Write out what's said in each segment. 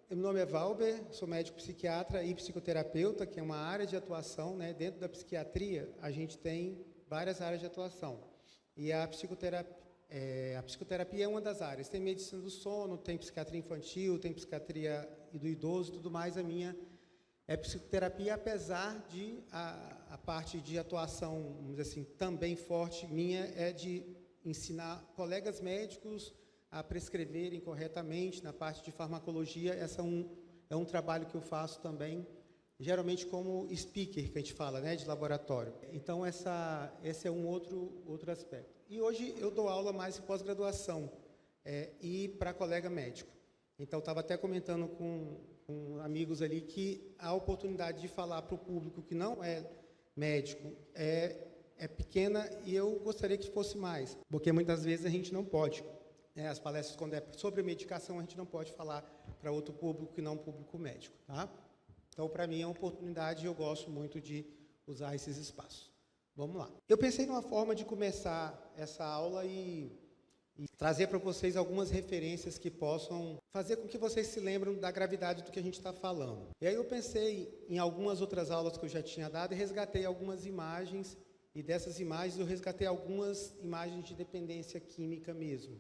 meu nome é Valber, sou médico psiquiatra e psicoterapeuta, que é uma área de atuação, né? Dentro da psiquiatria, a gente tem várias áreas de atuação. E a psicoterapia é uma das áreas. Tem medicina do sono, tem psiquiatria infantil, tem psiquiatria do idoso, tudo mais. A minha é psicoterapia, apesar de a parte de atuação, vamos dizer assim, também forte minha é de ensinar colegas médicos a prescreverem corretamente na parte de farmacologia. Essa é um trabalho que eu faço também, geralmente como speaker, que a gente fala, né, de laboratório. Então, esse é um outro aspecto. E hoje eu dou aula mais em pós-graduação e para colega médico. Então, estava até comentando com amigos ali que a oportunidade de falar para o público que não é médico é pequena, e eu gostaria que fosse mais, porque muitas vezes a gente não pode. As palestras, quando é sobre medicação, a gente não pode falar para outro público que não um público médico. Tá? Então, para mim, é uma oportunidade e eu gosto muito de usar esses espaços. Vamos lá. Eu pensei numa forma de começar essa aula e trazer para vocês algumas referências que possam fazer com que vocês se lembrem da gravidade do que a gente está falando. E aí eu pensei em algumas outras aulas que eu já tinha dado e resgatei algumas imagens, e dessas imagens eu resgatei algumas imagens de dependência química mesmo.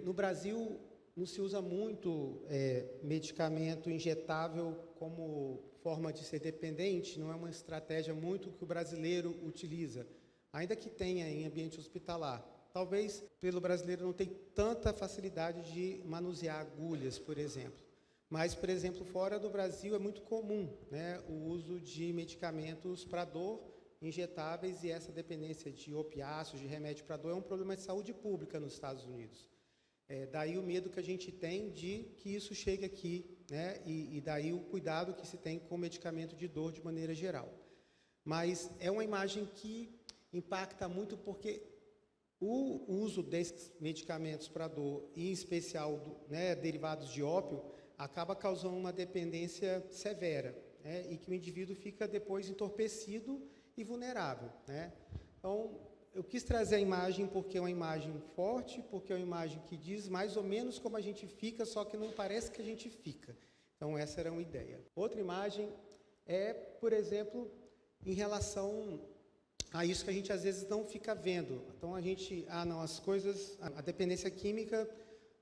No Brasil, não se usa muito medicamento injetável como forma de ser dependente, não é uma estratégia muito que o brasileiro utiliza, ainda que tenha em ambiente hospitalar. Talvez pelo brasileiro não tenha tanta facilidade de manusear agulhas, por exemplo. Mas, por exemplo, fora do Brasil é muito comum, né, o uso de medicamentos para dor injetáveis, e essa dependência de opiáceos, de remédio para dor, é um problema de saúde pública nos Estados Unidos. Daí o medo que a gente tem de que isso chegue aqui, né? E daí o cuidado que se tem com o medicamento de dor de maneira geral. Mas é uma imagem que impacta muito, porque o uso desses medicamentos para dor, e em especial derivados de ópio, acaba causando uma dependência severa, né? E que o indivíduo fica depois entorpecido e vulnerável, né? Então, eu quis trazer a imagem porque é uma imagem forte, porque é uma imagem que diz mais ou menos como a gente fica, só que não parece que a gente fica. Então, essa era uma ideia. Outra imagem é, por exemplo, em relação a isso que a gente às vezes não fica vendo. Então, a gente, a dependência química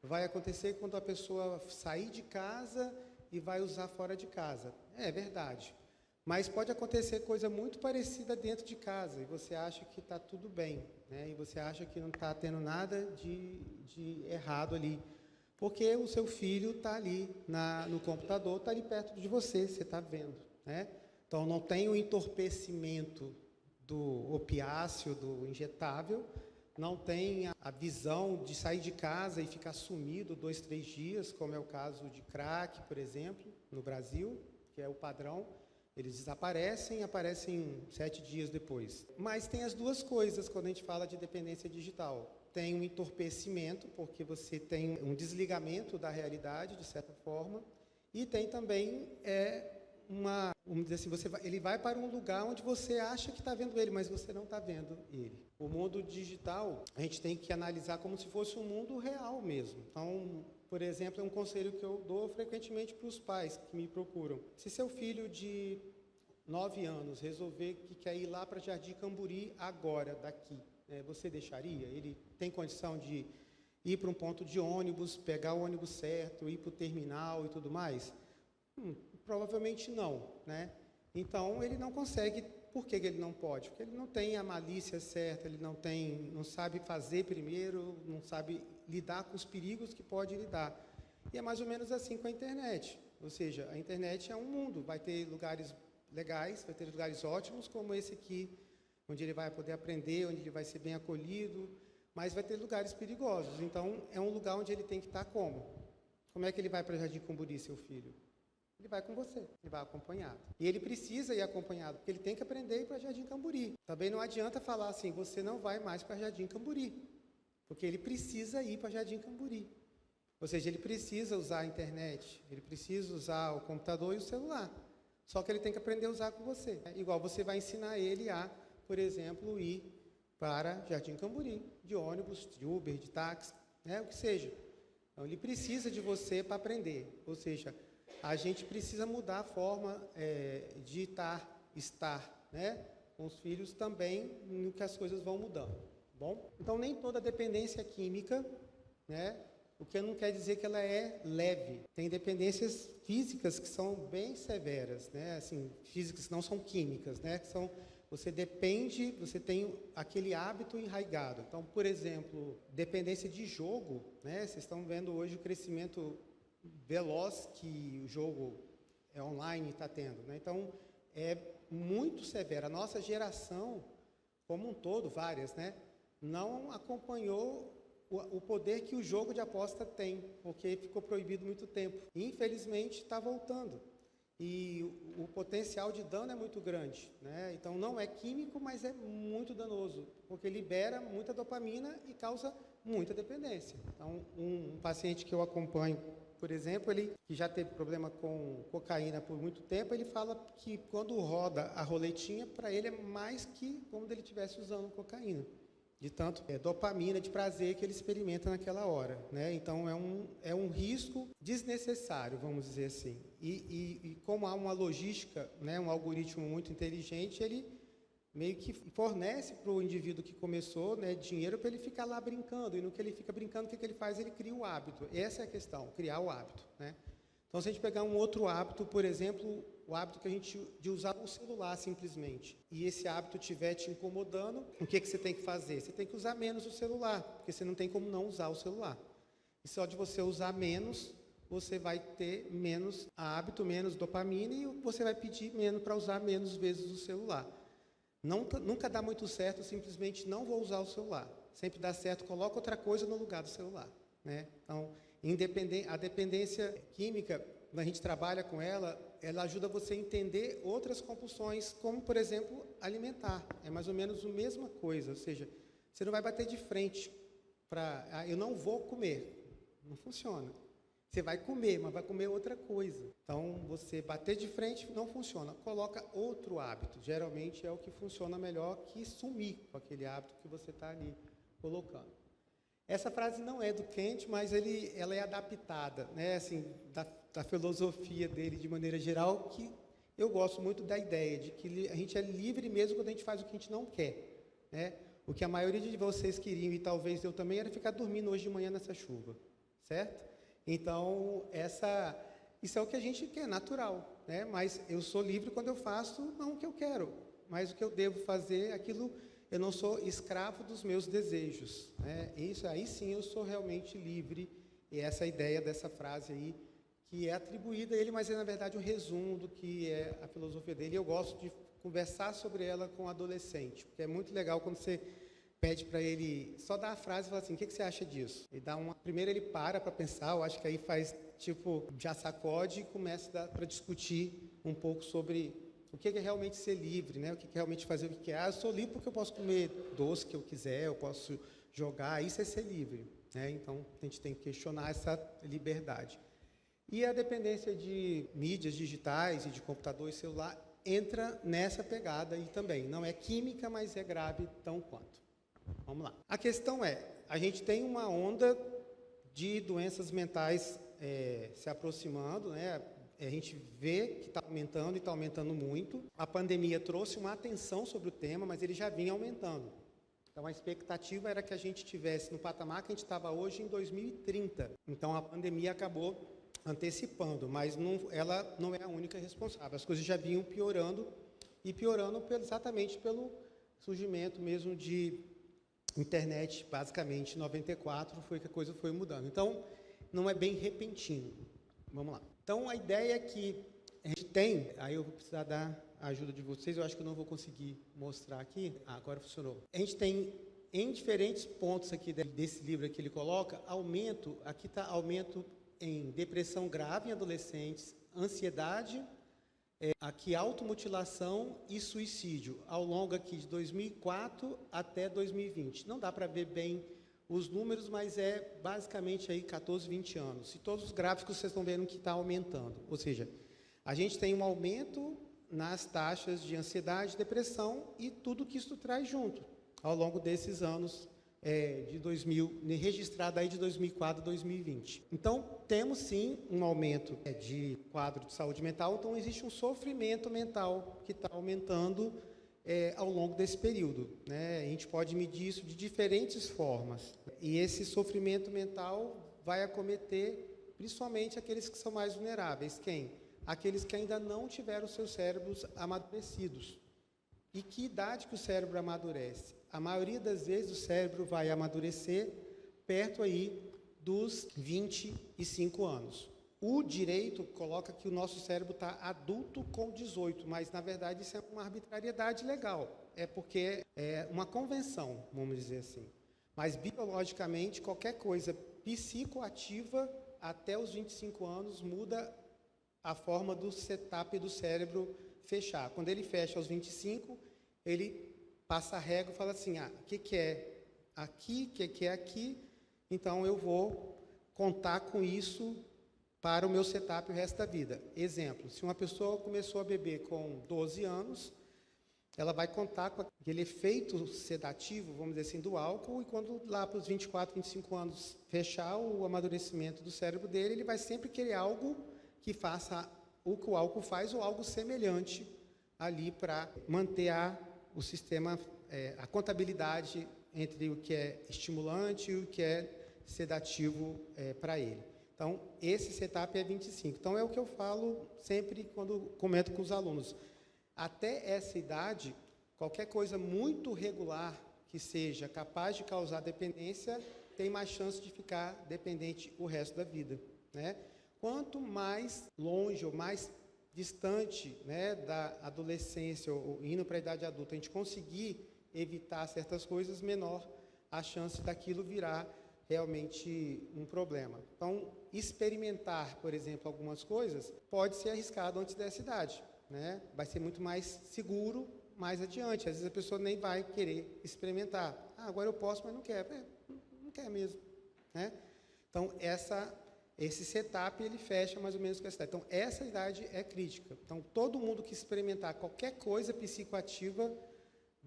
vai acontecer quando a pessoa sair de casa e vai usar fora de casa. É verdade. Mas pode acontecer coisa muito parecida dentro de casa, e você acha que está tudo bem, né? E você acha que não está tendo nada de errado ali, porque o seu filho está ali no computador, está ali perto de você, você está vendo, né? Então, não tem o entorpecimento do opiáceo, do injetável, não tem a visão de sair de casa e ficar sumido 2, 3 dias, como é o caso de crack, por exemplo, no Brasil, que é o padrão. Eles desaparecem e aparecem 7 dias depois. Mas tem as duas coisas quando a gente fala de dependência digital. Tem um entorpecimento, porque você tem um desligamento da realidade, de certa forma, e tem também vamos dizer assim, ele vai para um lugar onde você acha que está vendo ele, mas você não está vendo ele. O mundo digital, a gente tem que analisar como se fosse um mundo real mesmo. Então, por exemplo, é um conselho que eu dou frequentemente para os pais que me procuram. Se seu filho de 9 anos resolver que quer ir lá para Jardim Camburi agora, daqui, você deixaria? Ele tem condição de ir para um ponto de ônibus, pegar o ônibus certo, ir para o terminal e tudo mais? Provavelmente não, né? Então, ele não consegue. Por que ele não pode? Porque ele não tem a malícia certa, ele não sabe fazer primeiro, não sabe lidar com os perigos que pode lidar. E é mais ou menos assim com a internet. Ou seja, a internet é um mundo, vai ter lugares legais, vai ter lugares ótimos, como esse aqui, onde ele vai poder aprender, onde ele vai ser bem acolhido, mas vai ter lugares perigosos. Então, é um lugar onde ele tem que estar como? Como é que ele vai para Jardim Camburi, seu filho? Ele vai com você, ele vai acompanhado. E ele precisa ir acompanhado, porque ele tem que aprender a ir para Jardim Camburi. Também não adianta falar assim, você não vai mais para Jardim Camburi, porque ele precisa ir para Jardim Camburi. Ou seja, ele precisa usar a internet, ele precisa usar o computador e o celular. Só que ele tem que aprender a usar com você. Igual você vai ensinar ele a, por exemplo, ir para Jardim Camburi, de ônibus, de Uber, de táxi, o que seja. Então, ele precisa de você para aprender. Ou seja, a gente precisa mudar a forma de estar, né, com os filhos também, no que as coisas vão mudando. Bom? Então, nem toda dependência química, né, o que não quer dizer que ela é leve. Tem dependências físicas que são bem severas, né, assim, físicas que não são químicas, né, que são, você depende, você tem aquele hábito enraizado. Então, por exemplo, dependência de jogo, né, vocês estão vendo hoje o crescimento veloz que o jogo online está tendo, né? Então, é muito severa. A nossa geração, como um todo, várias, né, não acompanhou o poder que o jogo de aposta tem, porque ficou proibido muito tempo. E, infelizmente, está voltando. E o potencial de dano é muito grande, né? Então, não é químico, mas é muito danoso, porque libera muita dopamina e causa muita dependência. Então, um paciente que eu acompanho, por exemplo, ele que já teve problema com cocaína por muito tempo, ele fala que quando roda a roletinha, para ele é mais que como se ele estivesse usando cocaína, de tanto dopamina, de prazer que ele experimenta naquela hora, né? Então, é um risco desnecessário, vamos dizer assim. E como há uma logística, né, um algoritmo muito inteligente, ele meio que fornece para o indivíduo que começou, né, dinheiro para ele ficar lá brincando. E no que ele fica brincando, o que ele faz? Ele cria o hábito. Essa é a questão, criar o hábito, né? Então, se a gente pegar um outro hábito, por exemplo, o hábito que a gente de usar o celular simplesmente, e esse hábito estiver te incomodando, o que você tem que fazer? Você tem que usar menos o celular, porque você não tem como não usar o celular. E só de você usar menos, você vai ter menos hábito, menos dopamina, e você vai pedir menos para usar menos vezes o celular. Nunca dá muito certo, simplesmente não vou usar o celular. Sempre dá certo, coloca outra coisa no lugar do celular, né? Então, a dependência química, quando a gente trabalha com ela ajuda você a entender outras compulsões, como, por exemplo, alimentar. É mais ou menos a mesma coisa, ou seja, você não vai bater de frente para, eu não vou comer. Não funciona. Você vai comer, mas vai comer outra coisa. Então, você bater de frente não funciona. Coloca outro hábito. Geralmente é o que funciona melhor que sumir com aquele hábito que você está ali colocando. Essa frase não é do Kant, mas ela é adaptada, né, assim, da filosofia dele de maneira geral, que eu gosto muito da ideia de que a gente é livre mesmo quando a gente faz o que a gente não quer, né? O que a maioria de vocês queriam, e talvez eu também, era ficar dormindo hoje de manhã nessa chuva, certo? Então, isso é o que a gente quer, natural, né? Mas eu sou livre quando eu faço não o que eu quero, mas o que eu devo fazer, aquilo. Eu não sou escravo dos meus desejos, né? Isso aí sim eu sou realmente livre. E essa ideia dessa frase aí, que é atribuída a ele, mas é na verdade um resumo do que é a filosofia dele. Eu gosto de conversar sobre ela com o adolescente, porque é muito legal quando você pede para ele só dar a frase e falar assim: o que você acha disso? Primeiro ele para pensar, eu acho que aí faz tipo, já sacode e começa para discutir um pouco sobre o que é realmente ser livre, né? O que é realmente fazer o que quer. Eu sou livre porque eu posso comer doce que eu quiser, eu posso jogar, isso é ser livre, né? Então, a gente tem que questionar essa liberdade. E a dependência de mídias digitais e de computador e celular entra nessa pegada aí também. Não é química, mas é grave tão quanto. Vamos lá. A questão é, a gente tem uma onda de doenças mentais se aproximando, né? A gente vê que está aumentando e está aumentando muito. A pandemia trouxe uma atenção sobre o tema, mas ele já vinha aumentando. Então, a expectativa era que a gente estivesse no patamar que a gente estava hoje em 2030. Então, a pandemia acabou antecipando, mas ela não é a única responsável. As coisas já vinham piorando, e piorando exatamente pelo surgimento mesmo de internet, basicamente, em 94, foi que a coisa foi mudando. Então, não é bem repentino. Vamos lá. Então, a ideia é que a gente tem, aí eu vou precisar da ajuda de vocês, eu acho que eu não vou conseguir mostrar aqui. Agora funcionou. A gente tem, em diferentes pontos aqui desse livro que ele coloca, aumento, aqui está aumento em depressão grave em adolescentes, ansiedade, aqui automutilação e suicídio, ao longo aqui de 2004 até 2020. Não dá para ver bem os números, mas é basicamente aí 14, 20 anos. E todos os gráficos vocês estão vendo que está aumentando. Ou seja, a gente tem um aumento nas taxas de ansiedade, depressão e tudo que isso traz junto, ao longo desses anos de 2000, registrada aí de 2004 a 2020. Então, temos sim um aumento de quadro de saúde mental, então existe um sofrimento mental que está aumentando ao longo desse período, né? A gente pode medir isso de diferentes formas. E esse sofrimento mental vai acometer principalmente aqueles que são mais vulneráveis. Quem? Aqueles que ainda não tiveram seus cérebros amadurecidos. E que idade que o cérebro amadurece? A maioria das vezes o cérebro vai amadurecer perto aí dos 25 anos. O direito coloca que o nosso cérebro está adulto com 18, mas, na verdade, isso é uma arbitrariedade legal. É porque é uma convenção, vamos dizer assim. Mas, biologicamente, qualquer coisa psicoativa até os 25 anos muda a forma do setup do cérebro fechar. Quando ele fecha aos 25, ele passa a régua e fala assim, o que é aqui, o que é aqui, então eu vou contar com isso para o meu setup o resto da vida. Exemplo, se uma pessoa começou a beber com 12 anos, ela vai contar com aquele efeito sedativo, vamos dizer assim, do álcool, e quando lá para os 24, 25 anos fechar o amadurecimento do cérebro dele, ele vai sempre querer algo que faça o que o álcool faz ou algo semelhante ali para manter o sistema, a contabilidade entre o que é estimulante e o que é sedativo para ele. Então, esse setup é 25. Então, é o que eu falo sempre quando comento com os alunos. Até essa idade, qualquer coisa muito regular que seja capaz de causar dependência, tem mais chance de ficar dependente o resto da vida, né? Quanto mais longe ou mais distante, né, da adolescência ou indo para a idade adulta, a gente conseguir evitar certas coisas, menor a chance daquilo virar realmente um problema. Então, experimentar, por exemplo, algumas coisas, pode ser arriscado antes dessa idade, né? Vai ser muito mais seguro mais adiante. Às vezes a pessoa nem vai querer experimentar. Agora eu posso, mas não quero. Não quer mesmo, né? Então, esse setup, ele fecha mais ou menos com essa idade. Então, essa idade é crítica. Então, todo mundo que experimentar qualquer coisa psicoativa,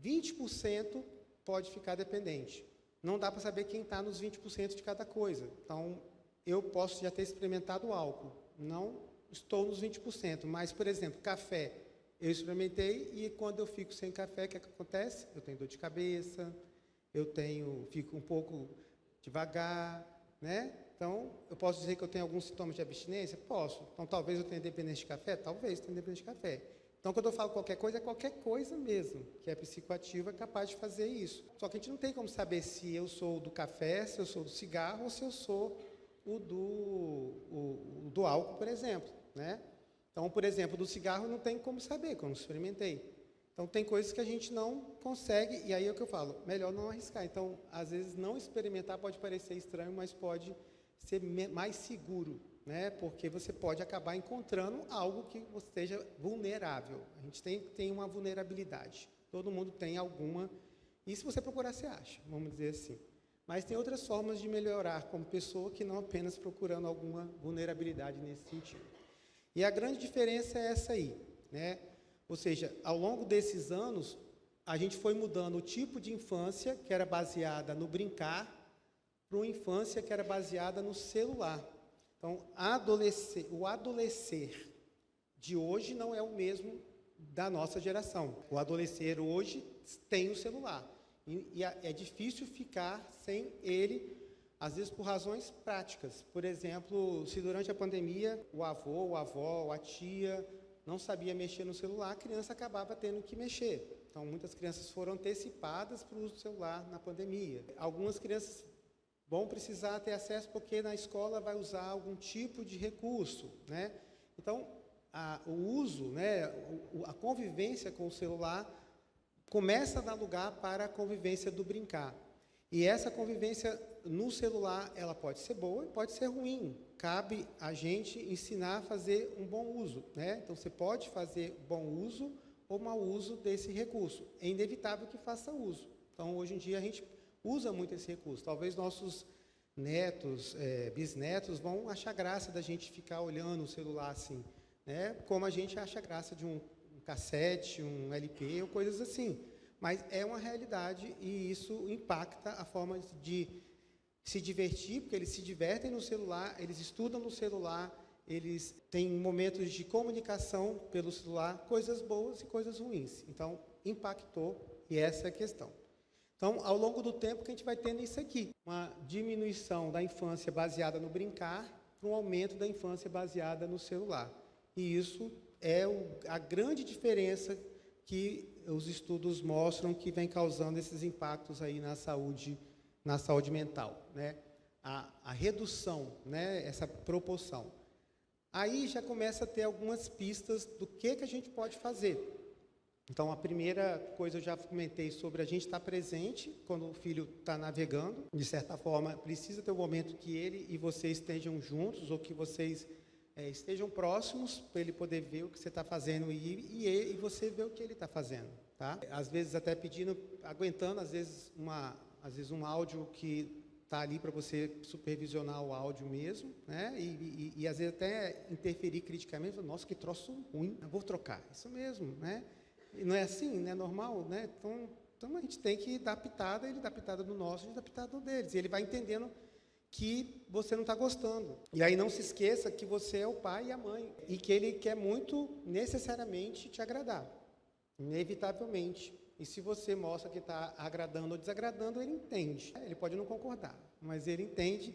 20% pode ficar dependente. Não dá para saber quem está nos 20% de cada coisa. Então, eu posso já ter experimentado álcool. Não estou nos 20%. Mas, por exemplo, café. Eu experimentei e quando eu fico sem café, o que acontece? Eu tenho dor de cabeça, fico um pouco devagar, né? Então, eu posso dizer que eu tenho alguns sintomas de abstinência? Posso. Então, talvez eu tenha dependência de café? Talvez eu tenha dependência de café. Então, quando eu falo qualquer coisa, é qualquer coisa mesmo, que é psicoativa, é capaz de fazer isso. Só que a gente não tem como saber se eu sou do café, se eu sou do cigarro, ou se eu sou o do álcool, por exemplo, né? Então, por exemplo, do cigarro não tem como saber, quando experimentei. Então, tem coisas que a gente não consegue, e aí é o que eu falo, melhor não arriscar. Então, às vezes, não experimentar pode parecer estranho, mas pode ser mais seguro, né? Porque você pode acabar encontrando algo que você esteja vulnerável. A gente tem uma vulnerabilidade. Todo mundo tem alguma. E se você procurar, você acha, vamos dizer assim. Mas tem outras formas de melhorar como pessoa que não apenas procurando alguma vulnerabilidade nesse sentido. E a grande diferença é essa aí, né? Ou seja, ao longo desses anos, a gente foi mudando o tipo de infância, que era baseada no brincar, para uma infância que era baseada no celular. Então, o adolescer de hoje não é o mesmo da nossa geração. O adolescer hoje tem o celular. E é difícil ficar sem ele, às vezes por razões práticas. Por exemplo, se durante a pandemia o avô, a avó, a tia não sabia mexer no celular, a criança acabava tendo que mexer. Então, muitas crianças foram antecipadas para o uso do celular na pandemia. Algumas crianças vão precisar ter acesso porque na escola vai usar algum tipo de recurso, né? Então, o uso, né, a convivência com o celular começa a dar lugar para a convivência do brincar. E essa convivência no celular, ela pode ser boa e pode ser ruim. Cabe a gente ensinar a fazer um bom uso, né? Então, você pode fazer bom uso ou mau uso desse recurso. É inevitável que faça uso. Então, hoje em dia, a gente usa muito esse recurso. Talvez nossos netos, bisnetos, vão achar graça da gente ficar olhando o celular assim, né? Como a gente acha graça de um cassete, um LP ou coisas assim. mas é uma realidade e isso impacta a forma de se divertir, porque eles se divertem no celular, eles estudam no celular, eles têm momentos de comunicação pelo celular, coisas boas e coisas ruins. Então, impactou, e essa é a questão. Então, ao longo do tempo, que a gente vai tendo isso aqui, uma diminuição da infância baseada no brincar, para um aumento da infância baseada no celular. E isso é a grande diferença que os estudos mostram que vem causando esses impactos aí na saúde mental, né? A redução, né? Essa proporção. Aí já começa a ter algumas pistas do que a gente pode fazer. Então, a primeira coisa eu já comentei sobre a gente estar presente quando o filho está navegando. De certa forma, precisa ter um momento que ele e você estejam juntos ou que vocês estejam próximos para ele poder ver o que você está fazendo e você ver o que ele está fazendo. Tá? Às vezes até pedindo, aguentando, às vezes um áudio que está ali para você supervisionar o áudio mesmo, né? E às vezes até interferir criticamente, nossa, que troço ruim, eu vou trocar, isso mesmo, né? E não é assim, não é normal, né? Então a gente tem que dar pitada, ele dá pitada no nosso, a gente dá pitada no deles, e ele vai entendendo que você não está gostando. E aí não se esqueça que você é o pai e a mãe, e que ele quer muito, necessariamente, te agradar, inevitavelmente. E se você mostra que está agradando ou desagradando, ele entende. Ele pode não concordar, mas ele entende.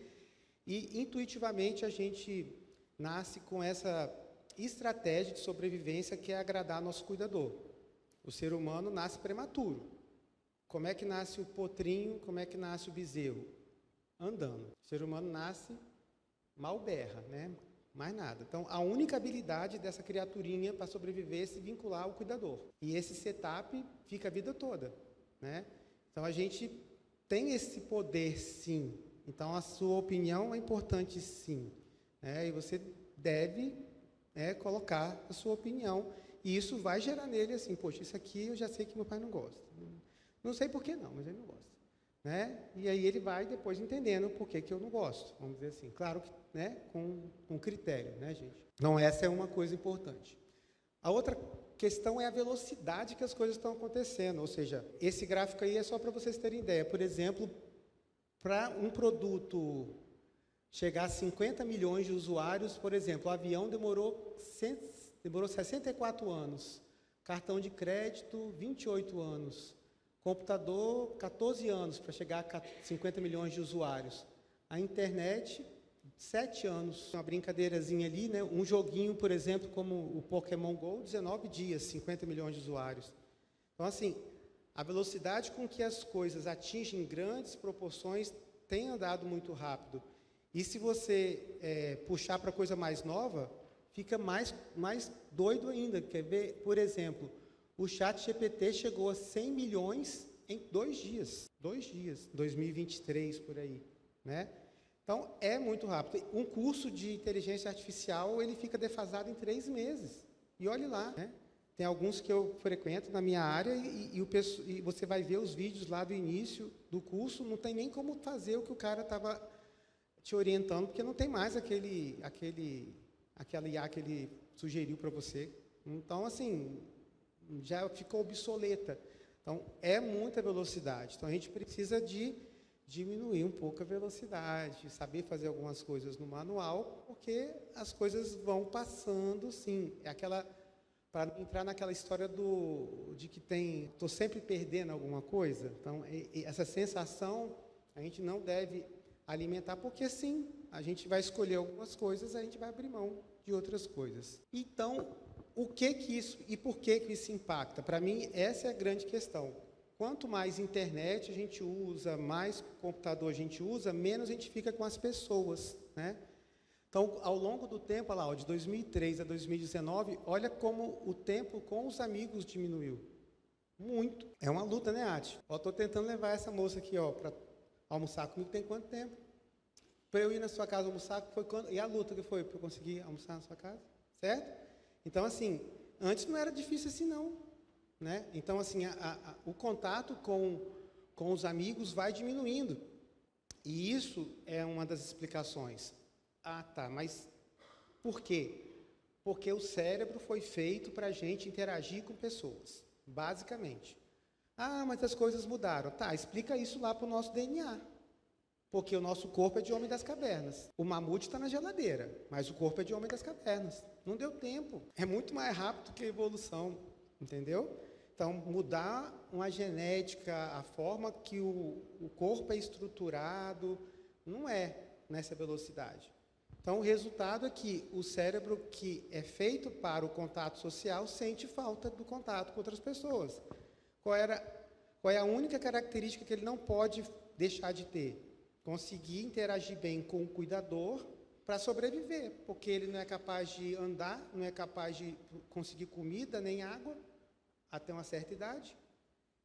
E, intuitivamente, a gente nasce com essa estratégia de sobrevivência que é agradar nosso cuidador. O ser humano nasce prematuro. Como é que nasce o potrinho? Como é que nasce o bezerro? Andando. O ser humano nasce mal berra, né? Mais nada. Então, a única habilidade dessa criaturinha para sobreviver é se vincular ao cuidador. E esse setup fica a vida toda, né? Então, a gente tem esse poder, sim. Então, a sua opinião é importante, sim. E você deve colocar a sua opinião. E isso vai gerar nele assim, poxa, isso aqui eu já sei que meu pai não gosta. Não sei por que não, mas ele não gosta. Né? E aí ele vai depois entendendo por que eu não gosto, vamos dizer assim. Claro que, né, com critério, né, gente? Então, essa é uma coisa importante. A outra questão é a velocidade que as coisas estão acontecendo, ou seja, esse gráfico aí é só para vocês terem ideia. Por exemplo, para um produto chegar a 50 milhões de usuários, por exemplo, o avião demorou 64 anos, cartão de crédito, 28 anos, computador, 14 anos para chegar a 50 milhões de usuários. A internet, 7 anos. Uma brincadeirazinha ali, né? Um joguinho, por exemplo, como o Pokémon GO, 19 dias, 50 milhões de usuários. Então, assim, a velocidade com que as coisas atingem grandes proporções tem andado muito rápido. E se você puxar para coisa mais nova, fica mais doido ainda. Quer ver, por exemplo, o ChatGPT chegou a 100 milhões em 2 dias. 2 dias, 2023, por aí. Né? Então, é muito rápido. Um curso de inteligência artificial, ele fica defasado em 3 meses. E olhe lá, né? Tem alguns que eu frequento na minha área e você vai ver os vídeos lá do início do curso, não tem nem como fazer o que o cara estava te orientando, porque não tem mais aquela IA que ele sugeriu para você. Então, assim, já ficou obsoleta. Então, é muita velocidade. Então, a gente precisa de diminuir um pouco a velocidade, saber fazer algumas coisas no manual, porque as coisas vão passando, sim. É aquela, para entrar naquela história de que estou sempre perdendo alguma coisa. Então, essa sensação a gente não deve alimentar, porque sim, a gente vai escolher algumas coisas, a gente vai abrir mão de outras coisas. Então, o que isso e por que isso impacta? Para mim, essa é a grande questão. Quanto mais internet a gente usa, mais computador a gente usa, menos a gente fica com as pessoas, né? Então, ao longo do tempo, olha lá, de 2003 a 2019, olha como o tempo com os amigos diminuiu. Muito. É uma luta, né, Ati? Estou tentando levar essa moça aqui para almoçar comigo, tem quanto tempo? Para eu ir na sua casa almoçar, foi quando? E a luta que foi para eu conseguir almoçar na sua casa? Certo? Então, assim, antes não era difícil assim, não. Né? Então, assim, o contato com os amigos vai diminuindo. E isso é uma das explicações. Ah, tá, mas por quê? Porque o cérebro foi feito para a gente interagir com pessoas, basicamente. Ah, mas as coisas mudaram. Tá, explica isso lá para o nosso DNA. Porque o nosso corpo é de homem das cavernas. O mamute está na geladeira, mas o corpo é de homem das cavernas. Não deu tempo. É muito mais rápido que a evolução, entendeu? Então, mudar uma genética, a forma que o corpo é estruturado, não é nessa velocidade. Então, o resultado é que o cérebro que é feito para o contato social sente falta do contato com outras pessoas. Qual é a única característica que ele não pode deixar de ter? Conseguir interagir bem com o cuidador para sobreviver, porque ele não é capaz de andar, não é capaz de conseguir comida nem água até uma certa idade.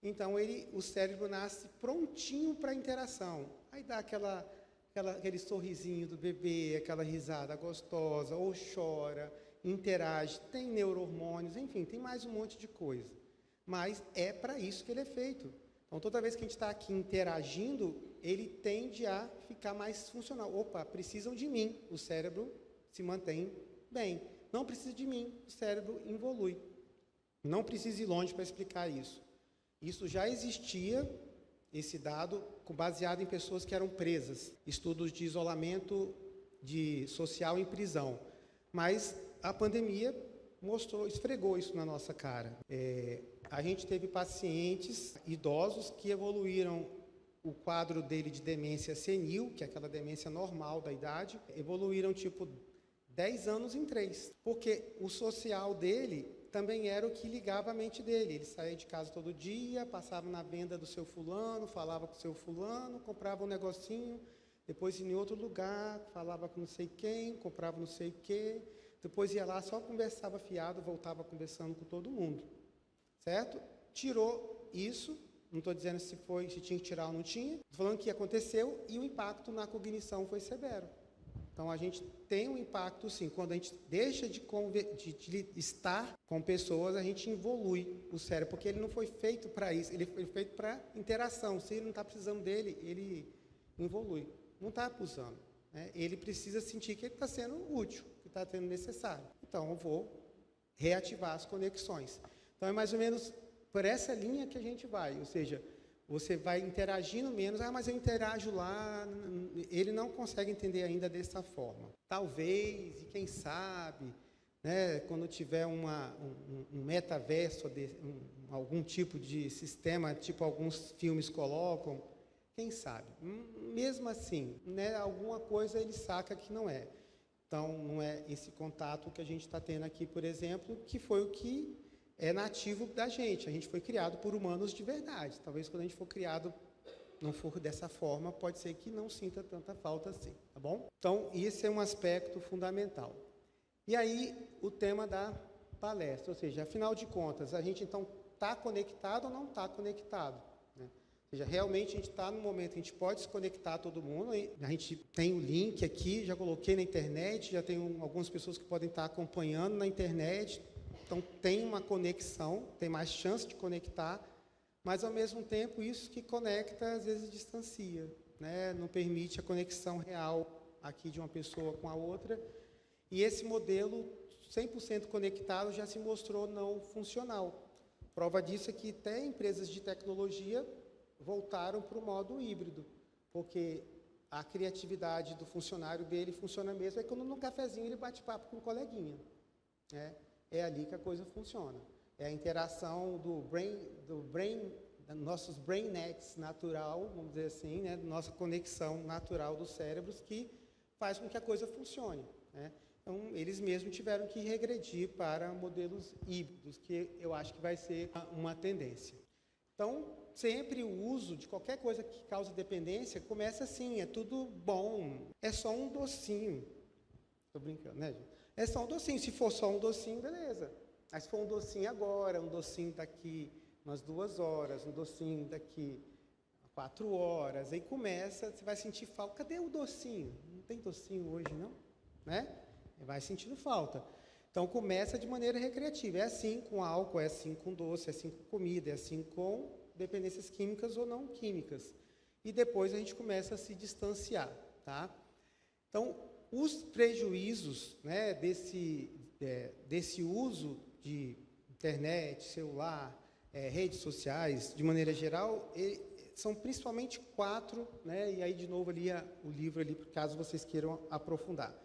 Então, o cérebro nasce prontinho para a interação. Aí dá aquele sorrisinho do bebê, aquela risada gostosa, ou chora, interage, tem neurohormônios, enfim, tem mais um monte de coisa. Mas é para isso que ele é feito. Então, toda vez que a gente está aqui interagindo, ele tende a ficar mais funcional. Opa, precisam de mim, o cérebro se mantém bem. Não precisa de mim, o cérebro evolui. Não precisa ir longe para explicar isso. Isso já existia, esse dado, baseado em pessoas que eram presas, estudos de isolamento social em prisão. Mas a pandemia esfregou isso na nossa cara. A gente teve pacientes idosos que evoluíram o quadro dele de demência senil, que é aquela demência normal da idade, evoluíram tipo 10 anos em 3, porque o social dele também era o que ligava a mente dele. Ele saía de casa todo dia, passava na venda do seu fulano, falava com o seu fulano, comprava um negocinho, depois ia em outro lugar, falava com não sei quem, comprava não sei o quê, depois ia lá, só conversava fiado, voltava conversando com todo mundo. Certo? Tirou isso, não estou dizendo se tinha que tirar ou não tinha, estou falando que aconteceu e o impacto na cognição foi severo. Então, a gente tem um impacto, sim. Quando a gente deixa de estar com pessoas, a gente evolui o cérebro, porque ele não foi feito para isso, ele foi feito para interação. Se ele não está precisando dele, ele evolui. Não está abusando. Né? Ele precisa sentir que ele está sendo útil, que está sendo necessário. Então, eu vou reativar as conexões. Então, é mais ou menos por essa linha que a gente vai, ou seja, você vai interagindo menos, mas eu interajo lá, ele não consegue entender ainda dessa forma. Talvez, e quem sabe, né, quando tiver um metaverso, algum tipo de sistema, tipo alguns filmes colocam, quem sabe? Mesmo assim, né, alguma coisa ele saca que não é. Então, não é esse contato que a gente está tendo aqui, por exemplo, que foi o que é nativo da gente. A gente foi criado por humanos de verdade. Talvez quando a gente for criado, não for dessa forma, pode ser que não sinta tanta falta assim, tá bom? Então, esse é um aspecto fundamental. E aí, o tema da palestra, ou seja, afinal de contas, a gente então está conectado ou não está conectado? Né? Ou seja, realmente a gente está no momento que a gente pode se conectar todo mundo, a gente tem o link aqui, já coloquei na internet, já tem algumas pessoas que podem estar acompanhando na internet. Então, tem uma conexão, tem mais chance de conectar, mas, ao mesmo tempo, isso que conecta, às vezes, distancia, né? Não permite a conexão real aqui de uma pessoa com a outra. E esse modelo 100% conectado já se mostrou não funcional. Prova disso é que até empresas de tecnologia voltaram para o modo híbrido, porque a criatividade do funcionário dele funciona mesmo, é quando no cafezinho ele bate papo com um coleguinha, né? É ali que a coisa funciona. É a interação do nossos brain nets natural, vamos dizer assim, né, nossa conexão natural dos cérebros que faz com que a coisa funcione. Né? Então, eles mesmos tiveram que regredir para modelos híbridos, que eu acho que vai ser uma tendência. Então, sempre o uso de qualquer coisa que cause dependência começa assim, é tudo bom, é só um docinho. Estou brincando, né, gente? É só um docinho. Se for só um docinho, beleza. Mas se for um docinho agora, um docinho daqui umas 2 horas, um docinho daqui 4 horas, aí começa, você vai sentir falta. Cadê o docinho? Não tem docinho hoje, não? Né? Vai sentindo falta. Então, começa de maneira recreativa. É assim com álcool, é assim com doce, é assim com comida, é assim com dependências químicas ou não químicas. E depois a gente começa a se distanciar, tá? Então, os prejuízos, né, desse uso de internet, celular, redes sociais, de maneira geral, são principalmente 4, né? E aí, de novo, ali o livro, ali, caso vocês queiram aprofundar,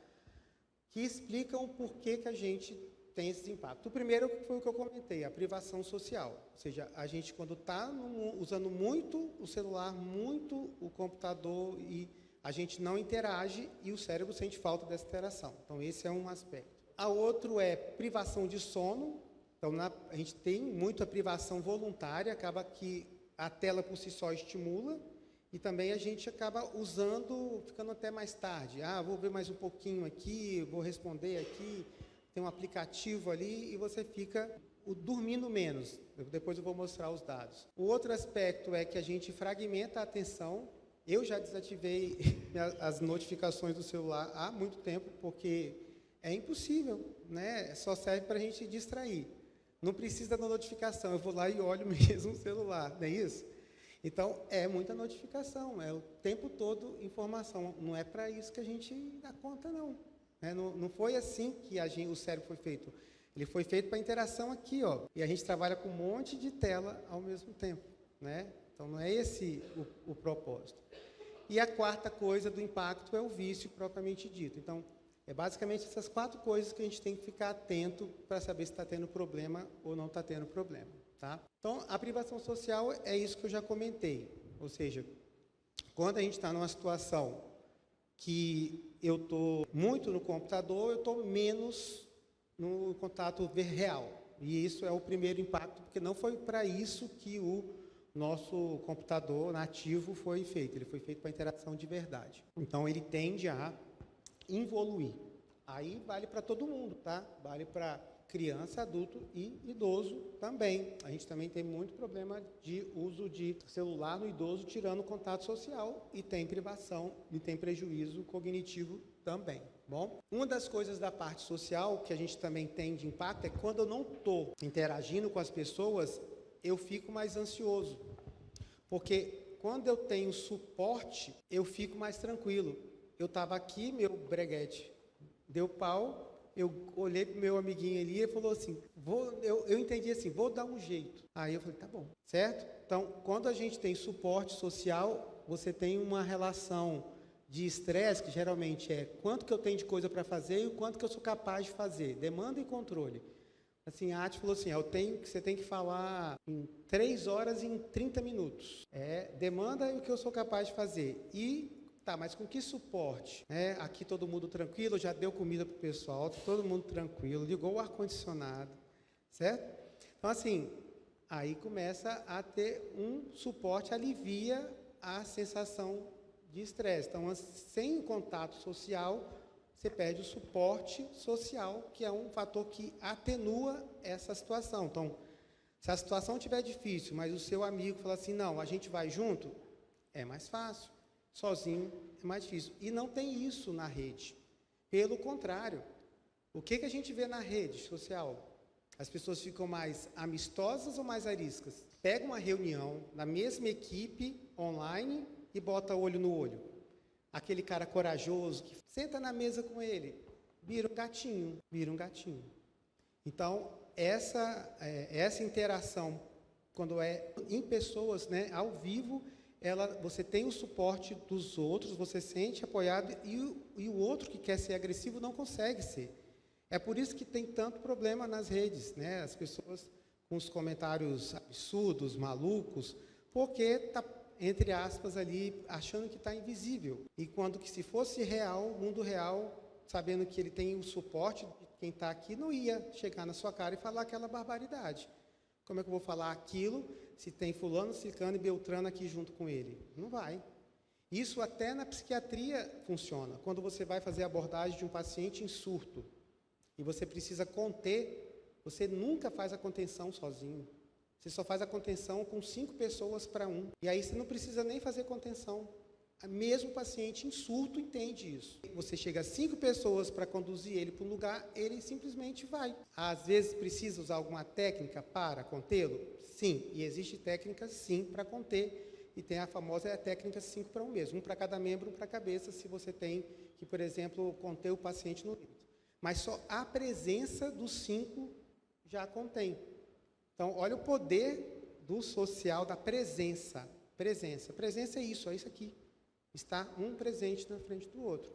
que explicam o porquê que a gente tem esse impacto. O primeiro foi o que eu comentei, a privação social. Ou seja, a gente, quando está usando muito o celular, muito o computador, e a gente não interage, e o cérebro sente falta dessa interação. Então, esse é um aspecto. A outro é privação de sono. Então, a gente tem muito a privação voluntária, acaba que a tela por si só estimula, e também a gente acaba usando, ficando até mais tarde. Vou ver mais um pouquinho aqui, vou responder aqui, tem um aplicativo ali, e você fica dormindo menos. Depois eu vou mostrar os dados. O outro aspecto é que a gente fragmenta a atenção. Eu já desativei as notificações do celular há muito tempo, porque é impossível, né? Só serve para a gente distrair. Não precisa da notificação, eu vou lá e olho mesmo o celular, não é isso? Então, é muita notificação, é o tempo todo informação. Não é para isso que a gente dá conta, não. Não foi assim que o cérebro foi feito. Ele foi feito para interação aqui, ó. E a gente trabalha com um monte de tela ao mesmo tempo, né? Então, não é esse o propósito. E a quarta coisa do impacto é o vício propriamente dito. Então, é basicamente essas 4 coisas que a gente tem que ficar atento para saber se está tendo problema ou não está tendo problema. Tá? Então, a privação social é isso que eu já comentei. Ou seja, quando a gente está numa situação que eu estou muito no computador, eu estou menos no contato real. E isso é o primeiro impacto, porque não foi para isso que o nosso computador nativo foi feito. Ele foi feito para interação de verdade. Então, ele tende a involuir. Aí vale para todo mundo, tá? Vale para criança, adulto e idoso também. A gente também tem muito problema de uso de celular no idoso, tirando o contato social, e tem privação e tem prejuízo cognitivo também. Bom, uma das coisas da parte social que a gente também tem de impacto é quando eu não estou interagindo com as pessoas, eu fico mais ansioso. Porque quando eu tenho suporte, eu fico mais tranquilo. Eu estava aqui, meu breguete deu pau, eu olhei para o meu amiguinho ali e ele falou assim, eu entendi assim, vou dar um jeito. Aí eu falei, tá bom, certo? Então, quando a gente tem suporte social, você tem uma relação de estresse, que geralmente é quanto que eu tenho de coisa para fazer e o quanto que eu sou capaz de fazer, demanda e controle. Assim, a Ati falou assim, você tem que falar em 3 horas e em 30 minutos. Demanda e o que eu sou capaz de fazer. Tá, mas com que suporte? Aqui todo mundo tranquilo, já deu comida para o pessoal, todo mundo tranquilo, ligou o ar-condicionado, certo? Então, assim, aí começa a ter um suporte, alivia a sensação de estresse. Então, sem contato social, você perde o suporte social, que é um fator que atenua essa situação. Então, se a situação estiver difícil, mas o seu amigo fala assim, não, a gente vai junto, é mais fácil. Sozinho é mais difícil. E não tem isso na rede. Pelo contrário, o que a gente vê na rede social? As pessoas ficam mais amistosas ou mais ariscas? Pega uma reunião na mesma equipe, online, e bota olho no olho. Aquele cara corajoso, que senta na mesa com ele, vira um gatinho. Então, essa interação, quando é em pessoas, né, ao vivo, você tem o suporte dos outros, você se sente apoiado, e o outro que quer ser agressivo não consegue ser. É por isso que tem tanto problema nas redes, né? As pessoas com os comentários absurdos, malucos, porque está, entre aspas, ali, achando que está invisível. E quando que se fosse real, mundo real, sabendo que ele tem o suporte de quem está aqui, não ia chegar na sua cara e falar aquela barbaridade. Como é que eu vou falar aquilo se tem fulano, ciclano e beltrano aqui junto com ele? Não vai. Isso até na psiquiatria funciona. Quando você vai fazer a abordagem de um paciente em surto e você precisa conter, você nunca faz a contenção sozinho. Você só faz a contenção com 5 pessoas para 1. E aí você não precisa nem fazer contenção. Mesmo o paciente em surto entende isso. Você chega a 5 pessoas para conduzir ele para um lugar, ele simplesmente vai. Às vezes precisa usar alguma técnica para contê-lo? Sim, e existe técnica sim para conter, e tem a famosa técnica 5 para 1 mesmo, 1 para cada membro, 1 para a cabeça, se você tem que, por exemplo, conter o paciente no limite. Mas só a presença dos 5 já contém. Então, olha o poder do social, da presença. Presença. Presença é isso aqui. Está um presente na frente do outro.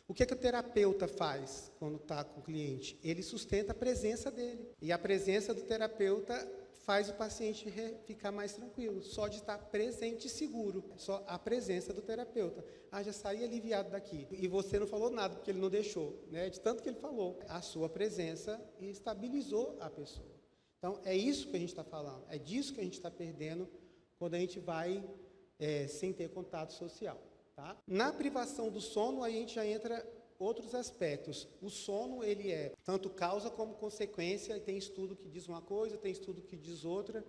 O que o terapeuta faz quando está com o cliente? Ele sustenta a presença dele. E a presença do terapeuta faz o paciente ficar mais tranquilo, só de estar presente e seguro, só a presença do terapeuta. Já saí aliviado daqui. E você não falou nada, porque ele não deixou, né? De tanto que ele falou. A sua presença estabilizou a pessoa. Então, é isso que a gente está falando, é disso que a gente está perdendo quando a gente vai sem ter contato social. Tá? Na privação do sono, a gente já entra outros aspectos. O sono, ele é tanto causa como consequência, e tem estudo que diz uma coisa, tem estudo que diz outra,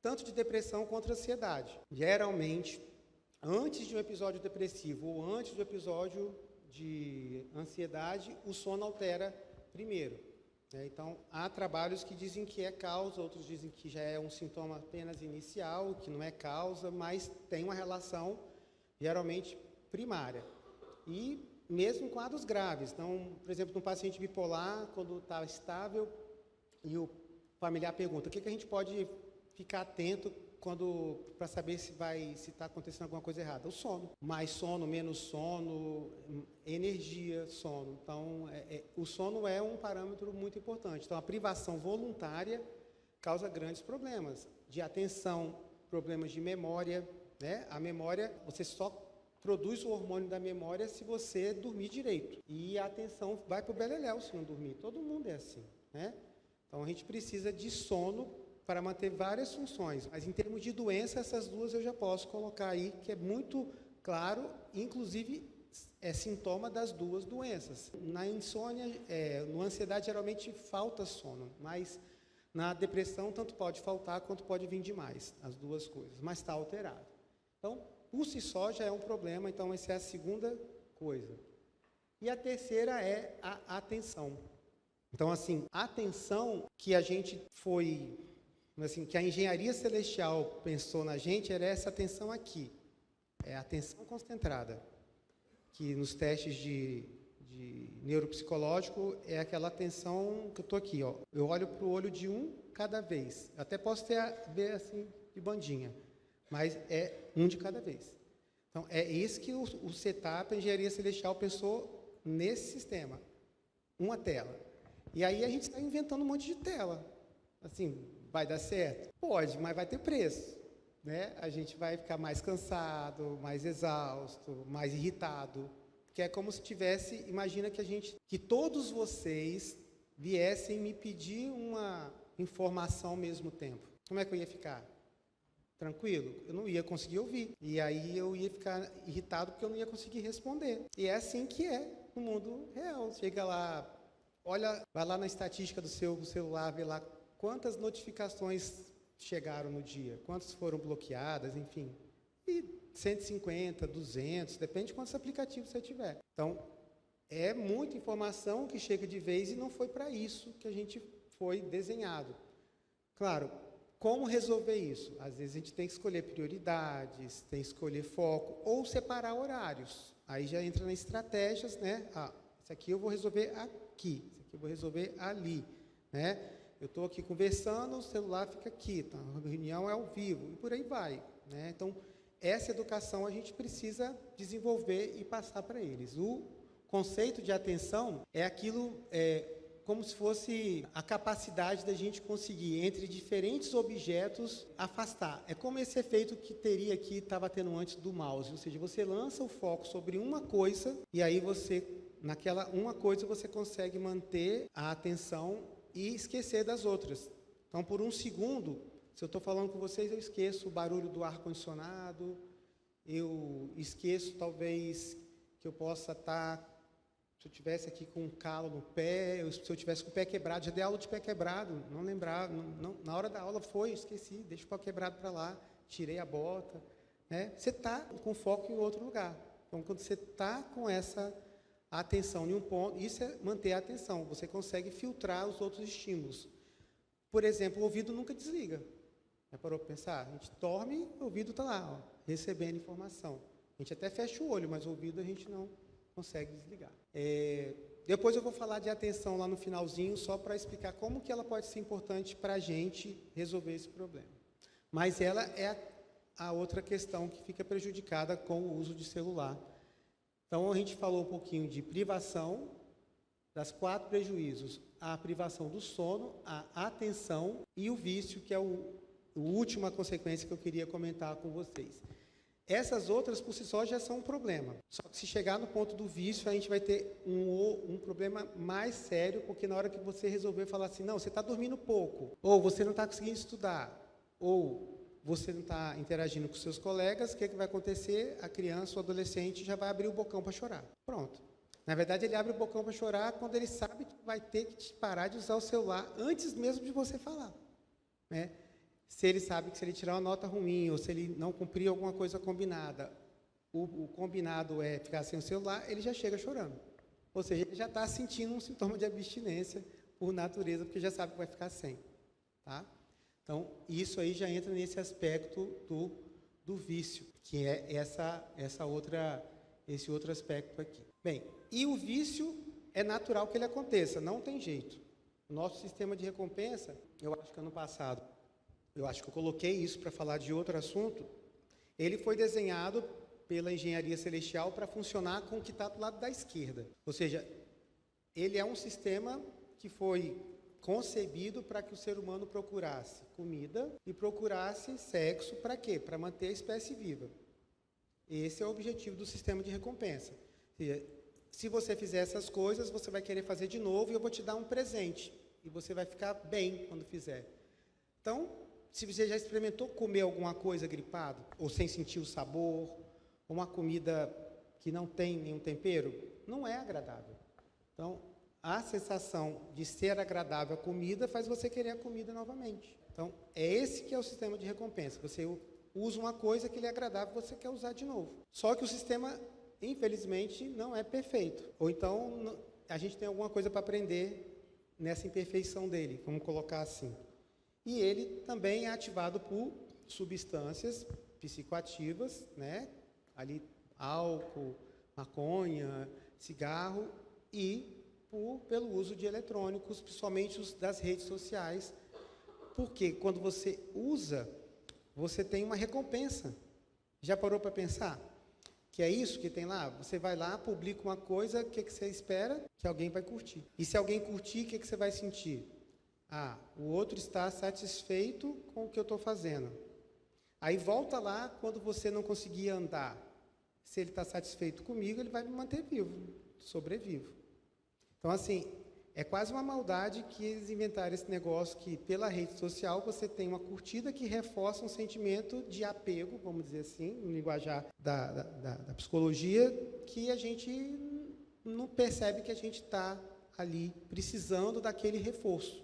tanto de depressão quanto ansiedade. Geralmente, antes de um episódio depressivo ou antes do episódio de ansiedade, o sono altera primeiro. Então, há trabalhos que dizem que é causa, outros dizem que já é um sintoma apenas inicial, que não é causa, mas tem uma relação geralmente primária. E mesmo quadros graves. Então, por exemplo, no paciente bipolar, quando está estável, e o familiar pergunta, o que a gente pode ficar atento para saber se está acontecendo alguma coisa errada? O sono. Mais sono, menos sono, energia, sono. Então, o sono é um parâmetro muito importante. Então, a privação voluntária causa grandes problemas de atenção, problemas de memória, né? A memória, você só produz o hormônio da memória se você dormir direito. E a atenção vai para o beleléu se não dormir. Todo mundo é assim, né? Então, a gente precisa de sono para manter várias funções. Mas, em termos de doença, essas duas eu já posso colocar aí, que é muito claro, inclusive é sintoma das duas doenças. Na insônia, na ansiedade, geralmente falta sono, mas na depressão, tanto pode faltar quanto pode vir demais, as duas coisas, mas está alterado. Então, por si só já é um problema, então essa é a segunda coisa. E a terceira é a atenção. Então, assim, a atenção que a gente que a engenharia celestial pensou na gente era essa atenção aqui. É a atenção concentrada, que nos testes de neuropsicológico é aquela atenção que eu estou aqui, ó. Eu olho para o olho de um cada vez. Eu até posso ver assim de bandinha, mas é um de cada vez. Então, é isso que o setup, a engenharia celestial, pensou nesse sistema. Uma tela. E aí a gente está inventando um monte de tela. Assim, vai dar certo? Pode, mas vai ter preço. Né? A gente vai ficar mais cansado, mais exausto, mais irritado. Que é como se tivesse, imagina que todos vocês viessem me pedir uma informação ao mesmo tempo. Como é que eu ia ficar? Tranquilo? Eu não ia conseguir ouvir. E aí eu ia ficar irritado porque eu não ia conseguir responder. E é assim que é no mundo real. Chega lá, vai lá na estatística do seu celular, vê lá quantas notificações chegaram no dia, quantas foram bloqueadas, enfim. E 150, 200, depende de quantos aplicativos você tiver. Então, é muita informação que chega de vez e não foi para isso que a gente foi desenhado. Claro, como resolver isso? Às vezes a gente tem que escolher prioridades, tem que escolher foco, ou separar horários. Aí já entra nas estratégias, né? Isso aqui eu vou resolver aqui, isso aqui eu vou resolver ali, né? Eu estou aqui conversando, o celular fica aqui, tá? A reunião é ao vivo, e por aí vai, né? Então, essa educação a gente precisa desenvolver e passar para eles. O conceito de atenção é aquilo, como se fosse a capacidade da gente conseguir, entre diferentes objetos, afastar. É como esse efeito que teria aqui, estava tendo antes do mouse, ou seja, você lança o foco sobre uma coisa, e aí naquela uma coisa, você consegue manter a atenção e esquecer das outras. Então, por um segundo, se eu estou falando com vocês, eu esqueço o barulho do ar-condicionado, eu esqueço, talvez, que eu possa estar, se eu estivesse aqui com um calo no pé, se eu estivesse com o pé quebrado, já dei aula de pé quebrado, não lembrava, na hora da aula esqueci, deixa o pé quebrado para lá, tirei a bota. Né? Você está com foco em outro lugar. Então, quando você está com essa atenção em um ponto, isso é manter a atenção, você consegue filtrar os outros estímulos. Por exemplo, o ouvido nunca desliga. Já parou para pensar? A gente dorme, o ouvido está lá, ó, recebendo informação. A gente até fecha o olho, mas o ouvido a gente não consegue desligar. Depois eu vou falar de atenção lá no finalzinho, só para explicar como que ela pode ser importante para a gente resolver esse problema. Mas ela é a outra questão que fica prejudicada com o uso de celular. Então, a gente falou um pouquinho de privação, das 4 prejuízos: a privação do sono, a atenção e o vício, que é a última consequência que eu queria comentar com vocês. Essas outras, por si só, já são um problema. Só que se chegar no ponto do vício, a gente vai ter um problema mais sério, porque na hora que você resolver falar assim, não, você está dormindo pouco, ou você não está conseguindo estudar, ou você não está interagindo com seus colegas, o que vai acontecer? A criança ou adolescente já vai abrir o bocão para chorar. Pronto. Na verdade, ele abre o bocão para chorar quando ele sabe que vai ter que parar de usar o celular antes mesmo de você falar, né? Se ele sabe que se ele tirar uma nota ruim, ou se ele não cumprir alguma coisa combinada, o combinado é ficar sem o celular, ele já chega chorando. Ou seja, ele já está sentindo um sintoma de abstinência por natureza, porque já sabe que vai ficar sem. Tá? Então, isso aí já entra nesse aspecto do vício, que é esse outro aspecto aqui. Bem, e o vício é natural que ele aconteça, não tem jeito. O nosso sistema de recompensa, eu acho que ano passado, eu acho que eu coloquei isso para falar de outro assunto, ele foi desenhado pela engenharia celestial para funcionar com o que está do lado da esquerda. Ou seja, ele é um sistema que foi concebido para que o ser humano procurasse comida e procurasse sexo. Para quê? Para manter a espécie viva. Esse é o objetivo do sistema de recompensa. Se você fizer essas coisas, você vai querer fazer de novo e eu vou te dar um presente. E você vai ficar bem quando fizer. Então, se você já experimentou comer alguma coisa gripado, ou sem sentir o sabor, ou uma comida que não tem nenhum tempero, não é agradável. Então, a sensação de ser agradável a comida faz você querer a comida novamente. Então, é esse que é o sistema de recompensa. Você usa uma coisa que lhe é agradável, você quer usar de novo. Só que o sistema, infelizmente, não é perfeito. Ou então, a gente tem alguma coisa para aprender nessa imperfeição dele, vamos colocar assim. E ele também é ativado por substâncias psicoativas, né? Ali, álcool, maconha, cigarro, e pelo uso de eletrônicos, principalmente os das redes sociais, porque quando você usa, você tem uma recompensa. Já parou para pensar? Que é isso que tem lá? Você vai lá, publica uma coisa, o que você espera? Que alguém vai curtir. E se alguém curtir, o que você vai sentir? Ah, o outro está satisfeito com o que eu estou fazendo. Aí volta lá, quando você não conseguir andar. Se ele está satisfeito comigo, ele vai me manter vivo, sobrevivo. Então, assim, é quase uma maldade que eles inventaram esse negócio que, pela rede social, você tem uma curtida que reforça um sentimento de apego, vamos dizer assim, no linguajar da psicologia, que a gente não percebe que a gente está ali precisando daquele reforço.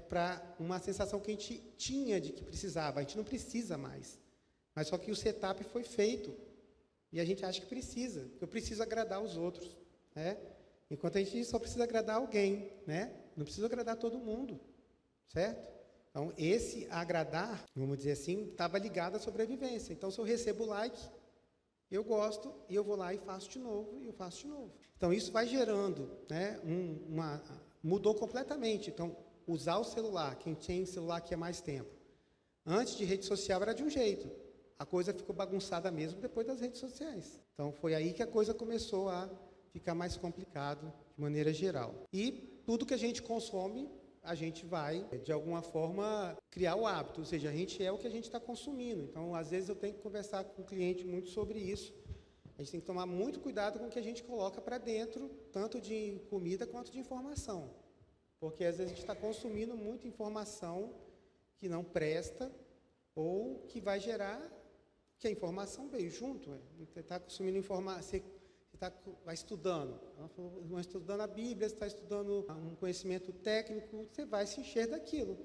Para uma sensação que a gente tinha de que precisava. A gente não precisa mais. Mas só que o setup foi feito. E a gente acha que precisa. Eu preciso agradar os outros. Né? Enquanto a gente só precisa agradar alguém. Né? Não precisa agradar todo mundo. Certo? Então, esse agradar, vamos dizer assim, estava ligado à sobrevivência. Então, se eu recebo like, eu gosto, e eu vou lá e faço de novo, e eu faço de novo. Então, isso vai gerando, né, mudou completamente. Então, usar o celular, quem tem celular aqui há mais tempo. Antes de rede social era de um jeito. A coisa ficou bagunçada mesmo depois das redes sociais. Então, foi aí que a coisa começou a ficar mais complicado de maneira geral. E tudo que a gente consome, a gente vai, de alguma forma, criar o hábito. Ou seja, a gente é o que a gente está consumindo. Então, às vezes, eu tenho que conversar com o cliente muito sobre isso. A gente tem que tomar muito cuidado com o que a gente coloca para dentro, tanto de comida quanto de informação. Porque, às vezes, a gente está consumindo muita informação que não presta ou que vai gerar que a informação veio junto. Você está consumindo informação, você vai estudando. Vai estudando a Bíblia, você está estudando um conhecimento técnico, você vai se encher daquilo.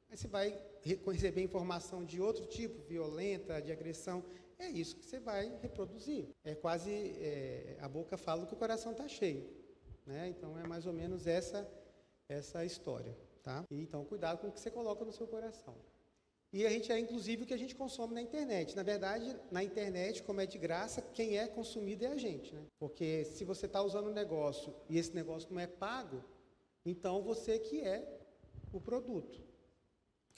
Aí você vai receber informação de outro tipo, violenta, de agressão. É isso que você vai reproduzir. É quase, a boca fala que o coração está cheio. Né? Então, é mais ou menos essa história, tá? Então, cuidado com o que você coloca no seu coração. E a gente inclusive, o que a gente consome na internet. Na verdade, na internet, como é de graça, quem é consumido é a gente, né? Porque se você está usando um negócio e esse negócio não é pago, então você que é o produto.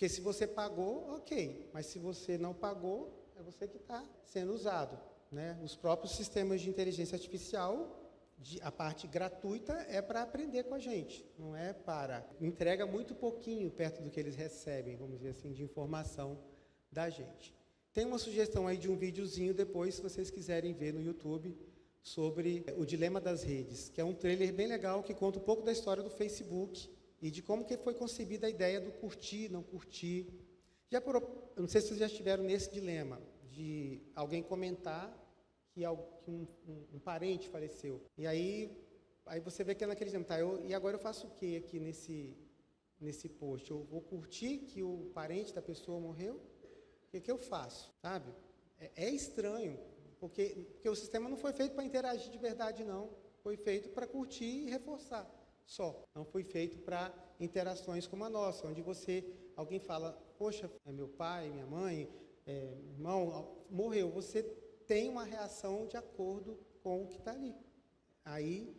Porque se você pagou, ok, mas se você não pagou, é você que está sendo usado, né? Os próprios sistemas de inteligência artificial, a parte gratuita é para aprender com a gente, não é para... Entrega muito pouquinho perto do que eles recebem, vamos dizer assim, de informação da gente. Tem uma sugestão aí de um videozinho depois, se vocês quiserem ver no YouTube, sobre o dilema das redes, que é um trailer bem legal que conta um pouco da história do Facebook e de como que foi concebida a ideia do curtir, não curtir. Eu não sei se vocês já estiveram nesse dilema, de alguém comentar que um parente faleceu. E aí você vê que é naquele dilema, tá, e agora eu faço o quê aqui nesse post? Eu vou curtir que o parente da pessoa morreu? O que eu faço? Sabe? É estranho, porque o sistema não foi feito para interagir de verdade, não. Foi feito para curtir e reforçar, só. Não foi feito para interações como a nossa, onde alguém fala, poxa, é meu pai, minha mãe, irmão, morreu. Você tem uma reação de acordo com o que está ali. Aí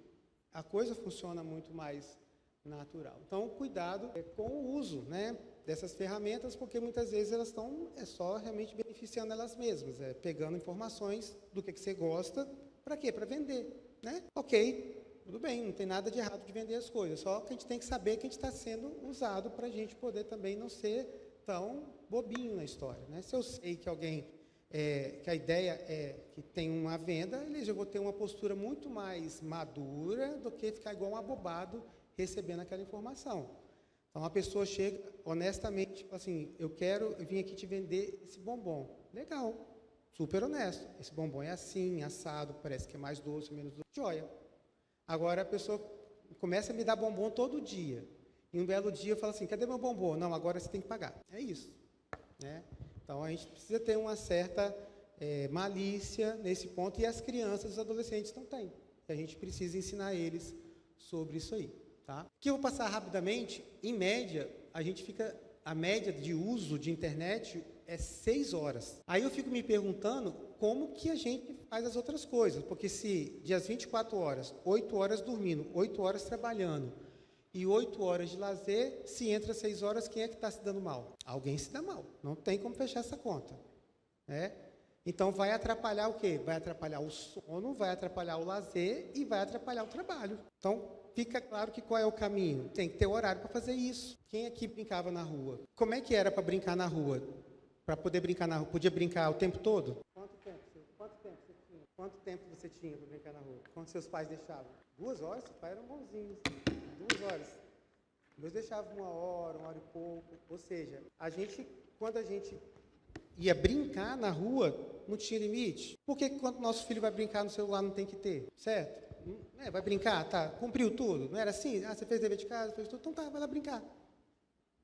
a coisa funciona muito mais natural. Então, cuidado com o uso, né, dessas ferramentas, porque muitas vezes elas estão só realmente beneficiando elas mesmas, pegando informações do que você gosta, para quê? Para vender, né? Ok, tudo bem, não tem nada de errado de vender as coisas, só que a gente tem que saber que a gente está sendo usado para a gente poder também não ser tão bobinho na história, né? Se eu sei que que a ideia é que tem uma venda, eu vou ter uma postura muito mais madura do que ficar igual um abobado recebendo aquela informação. Então, a pessoa chega honestamente e fala assim, eu vim aqui te vender esse bombom. Legal, super honesto. Esse bombom é assim, assado, parece que é mais doce, menos doce. Joia. Agora, a pessoa começa a me dar bombom todo dia. E um belo dia eu falo assim, cadê meu bombom? Não, agora você tem que pagar. É isso, né? Então, a gente precisa ter uma certa malícia nesse ponto, e as crianças e os adolescentes não têm. A gente precisa ensinar eles sobre isso aí. Tá? Que eu vou passar rapidamente, em média, a média de uso de internet é 6 horas. Aí eu fico me perguntando como que a gente faz as outras coisas, porque se dias 24 horas, 8 horas dormindo, 8 horas trabalhando e 8 horas de lazer, se entra 6 horas, quem é que está se dando mal? Alguém se dá mal, não tem como fechar essa conta, né? Então vai atrapalhar o quê? Vai atrapalhar o sono, vai atrapalhar o lazer e vai atrapalhar o trabalho. Então, fica claro que qual é o caminho? Tem que ter horário para fazer isso. Quem aqui brincava na rua? Como é que era para brincar na rua? Para poder brincar na rua? Podia brincar o tempo todo? Quanto tempo você tinha? Quanto tempo você tinha para brincar na rua? Quanto seus pais deixavam? 2 horas? Seus pais eram bonzinhos. 2 horas. Meus deixavam 1 hora, 1 hora e pouco. Ou seja, quando a gente ia brincar na rua, não tinha limite. Por que quando nosso filho vai brincar no celular não tem que ter? Certo? Vai brincar? Tá, cumpriu tudo? Não era assim? Você fez dever de casa, fez tudo? Então tá, vai lá brincar.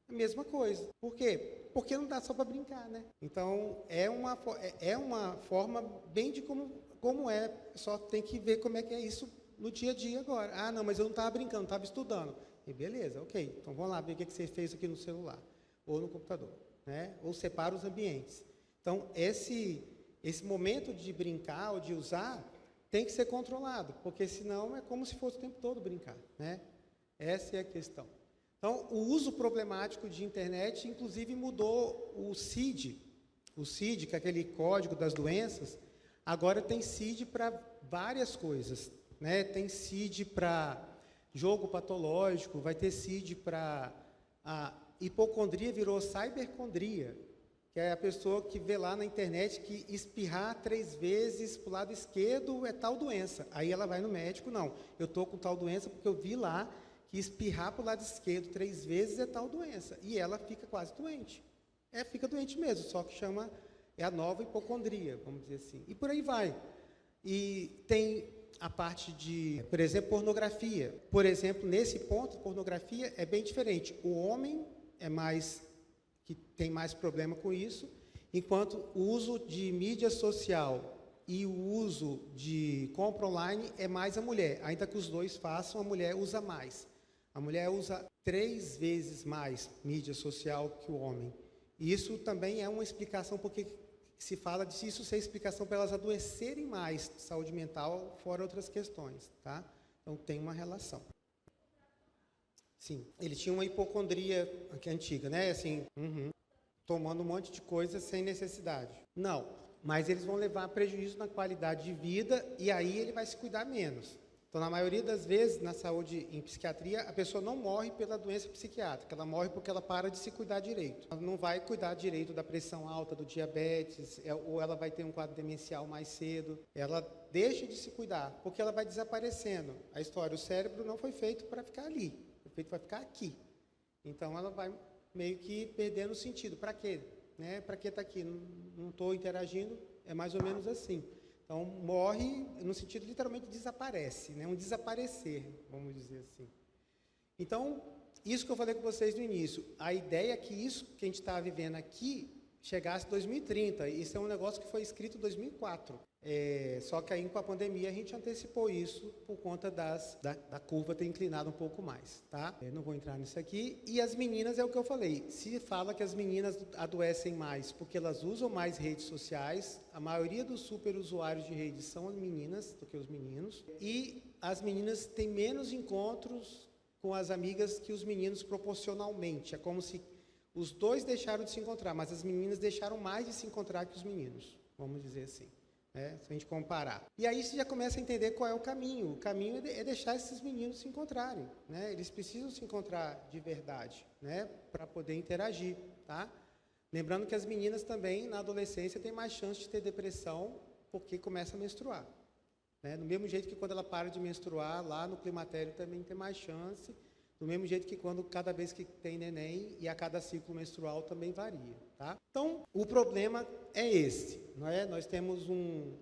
A mesma coisa. Por quê? Porque não dá só para brincar, né? Então, é uma forma bem de como é, só tem que ver como é que é isso no dia a dia agora. Ah, não, mas eu não estava brincando, estava estudando. E beleza, ok. Então, vamos lá ver o que você fez aqui no celular ou no computador, né? Ou separa os ambientes. Então, esse momento de brincar ou de usar tem que ser controlado, porque senão é como se fosse o tempo todo brincar, né? Essa é a questão. Então, o uso problemático de internet, inclusive, mudou o CID. O CID, que é aquele código das doenças, agora tem CID para várias coisas, né? Tem CID para jogo patológico, vai ter CID para... A hipocondria virou cibercondria, que é a pessoa que vê lá na internet que espirrar 3 vezes para o lado esquerdo é tal doença. Aí ela vai no médico, não, eu estou com tal doença porque eu vi lá que espirrar para o lado esquerdo 3 vezes é tal doença. E ela fica quase doente. Fica doente mesmo, só que é a nova hipocondria, vamos dizer assim. E por aí vai. E tem a parte de, por exemplo, pornografia. Por exemplo, nesse ponto, pornografia é bem diferente. O homem que tem mais problema com isso, enquanto o uso de mídia social e o uso de compra online é mais a mulher. Ainda que os dois façam, a mulher usa mais. A mulher usa 3 vezes mais mídia social que o homem. E isso também é uma explicação, porque se fala disso ser explicação para elas adoecerem mais de saúde mental, fora outras questões, tá? Então, tem uma relação. Sim, ele tinha uma hipocondria aqui antiga, né? Assim, tomando um monte de coisa sem necessidade. Não, mas eles vão levar a prejuízo na qualidade de vida e aí ele vai se cuidar menos. Então, na maioria das vezes, na saúde, em psiquiatria, a pessoa não morre pela doença psiquiátrica, ela morre porque ela para de se cuidar direito. Ela não vai cuidar direito da pressão alta, do diabetes, ou ela vai ter um quadro demencial mais cedo. Ela deixa de se cuidar, porque ela vai desaparecendo. A história, o cérebro não foi feito para ficar ali, foi feito para ficar aqui. Então, ela vai meio que perdendo o sentido. Para quê? Né? Para que está aqui? Não estou interagindo, é mais ou menos assim. Então, morre no sentido, literalmente, desaparece, né? Um desaparecer, vamos dizer assim. Então, isso que eu falei com vocês no início, a ideia é que isso que a gente está vivendo aqui chegasse em 2030. Isso é um negócio que foi escrito em 2004. Só que aí, com a pandemia, a gente antecipou isso por conta da curva ter inclinado um pouco mais, tá? Eu não vou entrar nisso aqui. E as meninas, é o que eu falei, se fala que as meninas adoecem mais porque elas usam mais redes sociais, a maioria dos super usuários de redes são as meninas do que os meninos, e as meninas têm menos encontros com as amigas que os meninos proporcionalmente. É como se os dois deixaram de se encontrar, mas as meninas deixaram mais de se encontrar que os meninos, vamos dizer assim. Se a gente comparar. E aí você já começa a entender qual é o caminho. O caminho é deixar esses meninos se encontrarem, né? Eles precisam se encontrar de verdade, né? Para poder interagir, tá? Lembrando que as meninas também, na adolescência, têm mais chance de ter depressão porque começa a menstruar, né? Do mesmo jeito que quando ela para de menstruar, lá no climatério também tem mais chance. Do mesmo jeito que quando cada vez que tem neném e a cada ciclo menstrual também varia, tá? Então, o problema é esse, não é? Nós temos um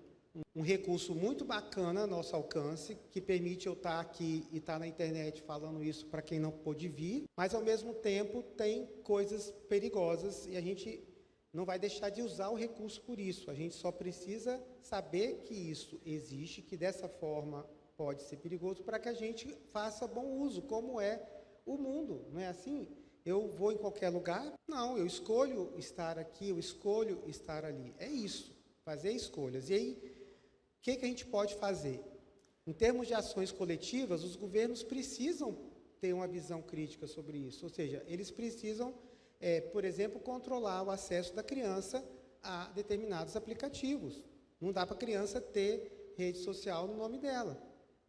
recurso muito bacana ao nosso alcance, que permite eu estar aqui e estar na internet falando isso para quem não pôde vir, mas, ao mesmo tempo, tem coisas perigosas e a gente não vai deixar de usar o recurso por isso. A gente só precisa saber que isso existe, que dessa forma pode ser perigoso, para que a gente faça bom uso, como é o mundo, não é assim? Eu vou em qualquer lugar? Não, eu escolho estar aqui, eu escolho estar ali. É isso, fazer escolhas. E aí, o que a gente pode fazer? Em termos de ações coletivas, os governos precisam ter uma visão crítica sobre isso, ou seja, eles precisam, por exemplo, controlar o acesso da criança a determinados aplicativos. Não dá para a criança ter rede social no nome dela.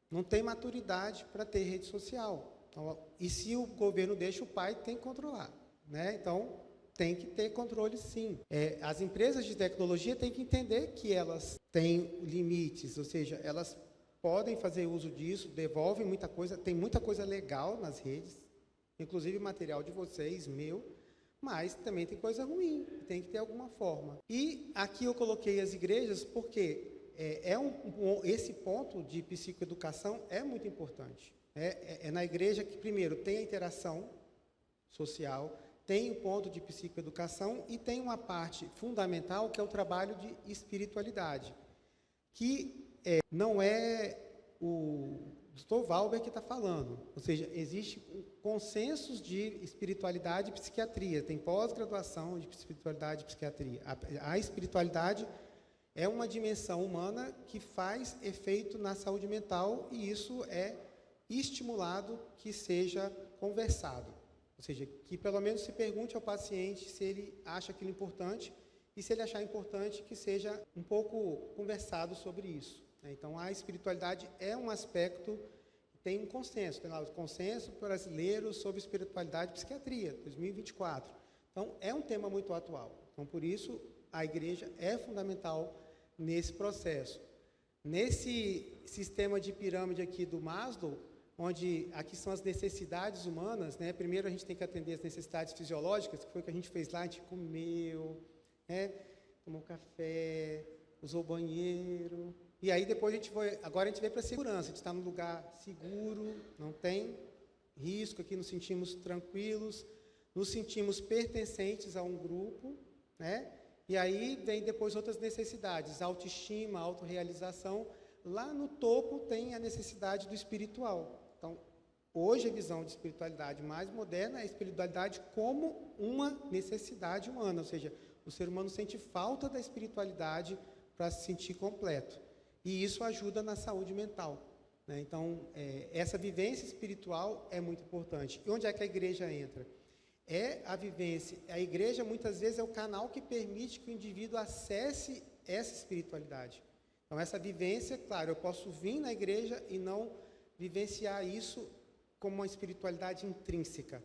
Não tem maturidade para ter rede social. Então, e se o governo deixa, o pai tem que controlar, né? Então, tem que ter controle, sim. As empresas de tecnologia têm que entender que elas têm limites, ou seja, elas podem fazer uso disso, devolvem muita coisa, tem muita coisa legal nas redes, inclusive material de vocês, meu, mas também tem coisa ruim, tem que ter alguma forma. E aqui eu coloquei as igrejas porque esse ponto de psicoeducação é muito importante. É na igreja que, primeiro, tem a interação social, tem o ponto de psicoeducação e tem uma parte fundamental que é o trabalho de espiritualidade, que não é o Dr. Valber que está falando, ou seja, existe consensos de espiritualidade e psiquiatria, tem pós-graduação de espiritualidade e psiquiatria. A espiritualidade é uma dimensão humana que faz efeito na saúde mental e isso é estimulado que seja conversado. Ou seja, que pelo menos se pergunte ao paciente se ele acha aquilo importante e se ele achar importante que seja um pouco conversado sobre isso. Então, a espiritualidade é um aspecto que tem um consenso. Tem lá o Consenso Brasileiro sobre Espiritualidade e Psiquiatria, 2024. Então, é um tema muito atual. Então, por isso, a igreja é fundamental nesse processo. Nesse sistema de pirâmide aqui do Maslow, onde aqui são as necessidades humanas, né? Primeiro a gente tem que atender as necessidades fisiológicas, que foi o que a gente fez lá, a gente comeu, né? Tomou café, usou o banheiro, e aí depois agora a gente veio para a segurança, a gente está num lugar seguro, não tem risco aqui, nos sentimos tranquilos, nos sentimos pertencentes a um grupo, né? E aí vem depois outras necessidades, autoestima, autorrealização. Lá no topo tem a necessidade do espiritual. Então, hoje a visão de espiritualidade mais moderna é a espiritualidade como uma necessidade humana, ou seja, o ser humano sente falta da espiritualidade para se sentir completo. E isso ajuda na saúde mental. né? Então, essa vivência espiritual é muito importante. E onde é que a igreja entra? É a vivência. A igreja, muitas vezes, é o canal que permite que o indivíduo acesse essa espiritualidade. Então, essa vivência, claro, eu posso vir na igreja e não vivenciar isso como uma espiritualidade intrínseca,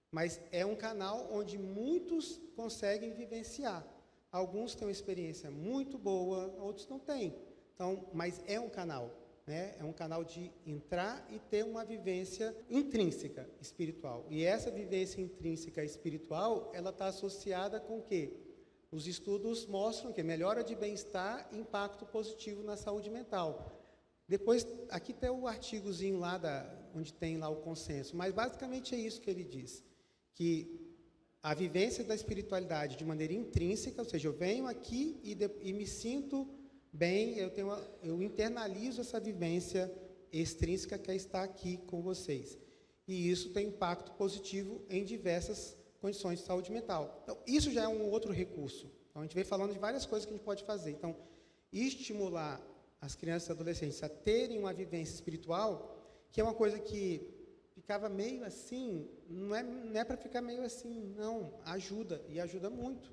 mas é um canal onde muitos conseguem vivenciar. Alguns têm uma experiência muito boa, outros não têm. Então, mas é um canal, né? É um canal de entrar e ter uma vivência intrínseca espiritual. E essa vivência intrínseca espiritual, ela está associada com o quê? Os estudos mostram que melhora de bem-estar e impacto positivo na saúde mental. Depois, aqui tem o artigozinho lá, onde tem lá o consenso, mas basicamente é isso que ele diz, que a vivência da espiritualidade de maneira intrínseca, ou seja, eu venho aqui e me sinto bem, eu internalizo essa vivência extrínseca que é estar aqui com vocês. E isso tem impacto positivo em diversas condições de saúde mental. Então, isso já é um outro recurso. Então, a gente vem falando de várias coisas que a gente pode fazer. Então, estimular as crianças e adolescentes a terem uma vivência espiritual, que é uma coisa que ficava meio assim, não é para ficar meio assim, não, ajuda, e ajuda muito,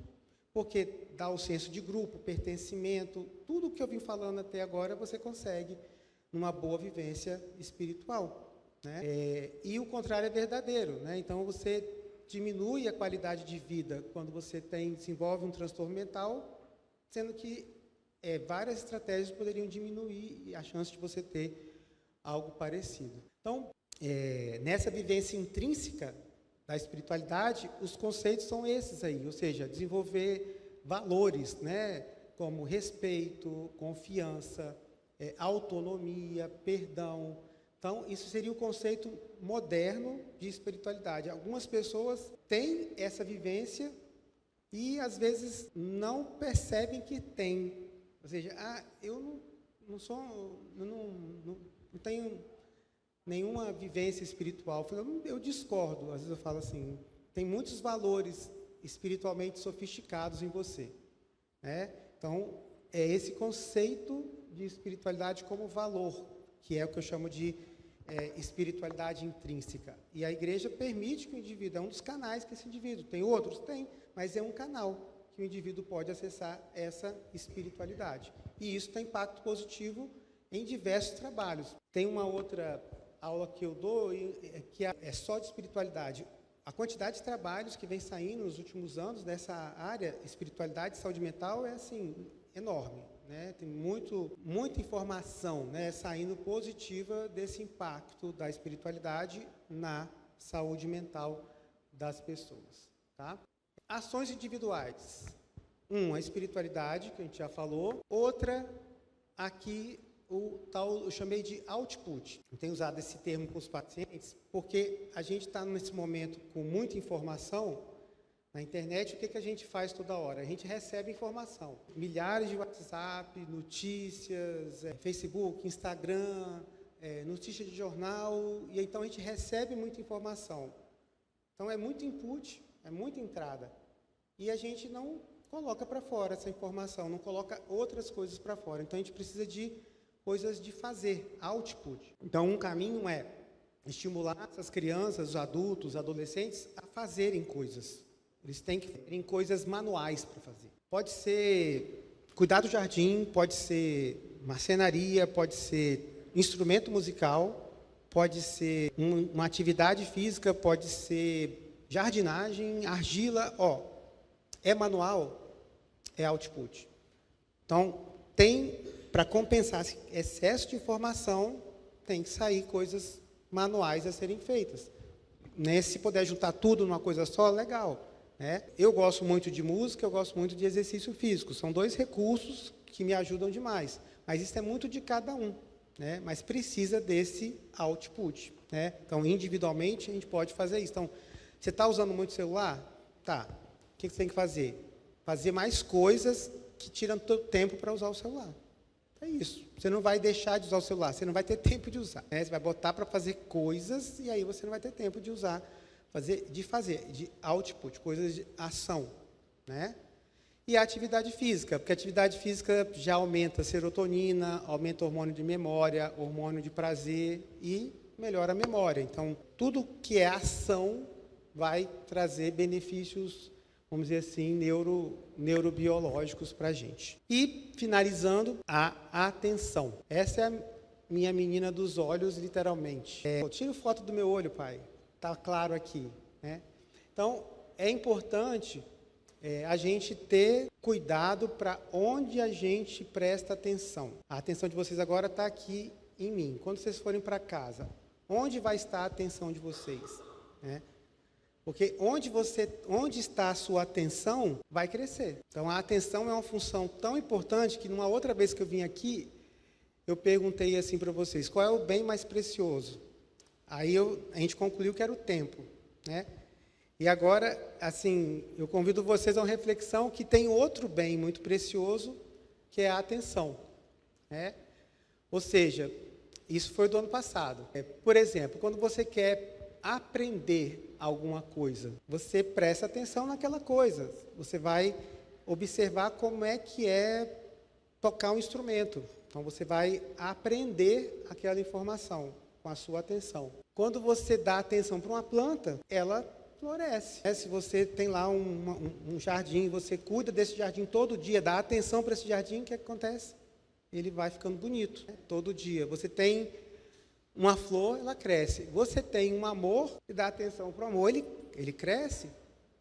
porque dá o senso de grupo, pertencimento, tudo que eu vim falando até agora, você consegue numa boa vivência espiritual, né? E o contrário é verdadeiro, né? Então, você diminui a qualidade de vida quando você desenvolve um transtorno mental, sendo que várias estratégias poderiam diminuir a chance de você ter algo parecido. Então, nessa vivência intrínseca da espiritualidade, os conceitos são esses aí, ou seja, desenvolver valores, né, como respeito, confiança, autonomia, perdão. Então, isso seria o conceito moderno de espiritualidade. Algumas pessoas têm essa vivência e, às vezes, não percebem que têm. Ou seja, eu não tenho nenhuma vivência espiritual. Eu discordo, às vezes eu falo assim, tem muitos valores espiritualmente sofisticados em você, né? Então, é esse conceito de espiritualidade como valor, que é o que eu chamo de espiritualidade intrínseca. E a igreja permite que o indivíduo, é um dos canais que esse indivíduo, tem outros? Tem, mas é um canal que o indivíduo pode acessar essa espiritualidade. E isso tem impacto positivo em diversos trabalhos. Tem uma outra aula que eu dou, que é só de espiritualidade. A quantidade de trabalhos que vem saindo nos últimos anos dessa área, espiritualidade e saúde mental, é assim, enorme, né? Tem muita informação, né, saindo positiva desse impacto da espiritualidade na saúde mental das pessoas, tá? Ações individuais. A espiritualidade, que a gente já falou. Outra, aqui, eu chamei de output. Eu tenho usado esse termo com os pacientes, porque a gente está nesse momento com muita informação na internet. O que a gente faz toda hora? A gente recebe informação. Milhares de WhatsApp, notícias, Facebook, Instagram, notícia de jornal, e então a gente recebe muita informação. Então, é muito input, é muita entrada. E a gente não coloca para fora essa informação, não coloca outras coisas para fora. Então, a gente precisa de coisas de fazer, output. Então, um caminho é estimular essas crianças, os adultos, os adolescentes a fazerem coisas. Eles têm que terem coisas manuais para fazer. Pode ser cuidar do jardim, pode ser marcenaria, pode ser instrumento musical, pode ser uma atividade física, pode ser jardinagem, argila, é manual, é output. Então, para compensar esse excesso de informação, tem que sair coisas manuais a serem feitas. Né? Se puder juntar tudo numa coisa só, legal. Né? Eu gosto muito de música, eu gosto muito de exercício físico. São dois recursos que me ajudam demais. Mas isso é muito de cada um. Né? Mas precisa desse output. Né? Então, individualmente, a gente pode fazer isso. Então, você está usando muito celular? Tá. O que você tem que fazer? Fazer mais coisas que tiram todo o tempo para usar o celular. É isso. Você não vai deixar de usar o celular, você não vai ter tempo de usar. Né? Você vai botar para fazer coisas e aí você não vai ter tempo de usar, de output, coisas de ação. Né? E a atividade física, porque a atividade física já aumenta a serotonina, aumenta o hormônio de memória, hormônio de prazer e melhora a memória. Então, tudo que é ação vai trazer benefícios, vamos dizer assim, neurobiológicos para a gente. E, finalizando, a atenção. Essa é a minha menina dos olhos, literalmente. Tira foto do meu olho, pai. Está claro aqui, né? Então, é importante a gente ter cuidado para onde a gente presta atenção. A atenção de vocês agora está aqui em mim. Quando vocês forem para casa, onde vai estar a atenção de vocês? Né? Porque onde está a sua atenção, vai crescer. Então, a atenção é uma função tão importante que, numa outra vez que eu vim aqui, eu perguntei assim para vocês, qual é o bem mais precioso? Aí a gente concluiu que era o tempo, né? E agora, assim, eu convido vocês a uma reflexão que tem outro bem muito precioso, que é a atenção, né? Ou seja, isso foi do ano passado. Por exemplo, quando você quer aprender alguma coisa, você presta atenção naquela coisa. Você vai observar como é que é tocar um instrumento. Então, você vai aprender aquela informação com a sua atenção. Quando você dá atenção para uma planta, ela floresce. Se você tem lá um jardim, você cuida desse jardim todo dia, dá atenção para esse jardim, o que acontece? Ele vai ficando bonito, né? Todo dia. Você tem uma flor, ela cresce. Você tem um amor, e dá atenção para o amor, ele cresce,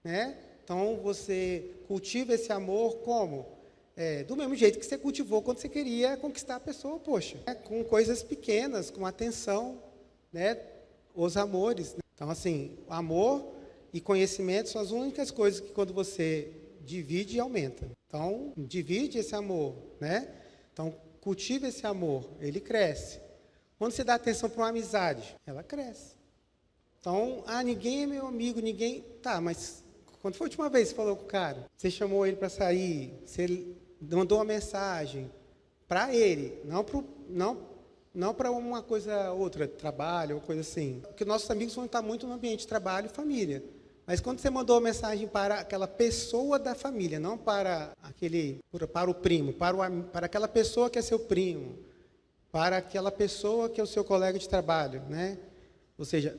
né? Então, você cultiva esse amor como? Do mesmo jeito que você cultivou quando você queria conquistar a pessoa, poxa. Com coisas pequenas, com atenção, né? Os amores. Né? Então, assim, o amor e conhecimento são as únicas coisas que, quando você divide, aumenta. Então, divide esse amor, né? Então, cultiva esse amor, ele cresce. Quando você dá atenção para uma amizade, ela cresce. Então, ninguém é meu amigo, ninguém... Tá, mas quando foi a última vez que você falou com o cara? Você chamou ele para sair, você mandou uma mensagem para ele, não para uma coisa outra, trabalho, ou coisa assim. Porque nossos amigos vão estar muito no ambiente de trabalho e família. Mas quando você mandou uma mensagem para aquela pessoa da família, não para o primo, para aquela pessoa que é seu primo, para aquela pessoa que é o seu colega de trabalho, né? Ou seja,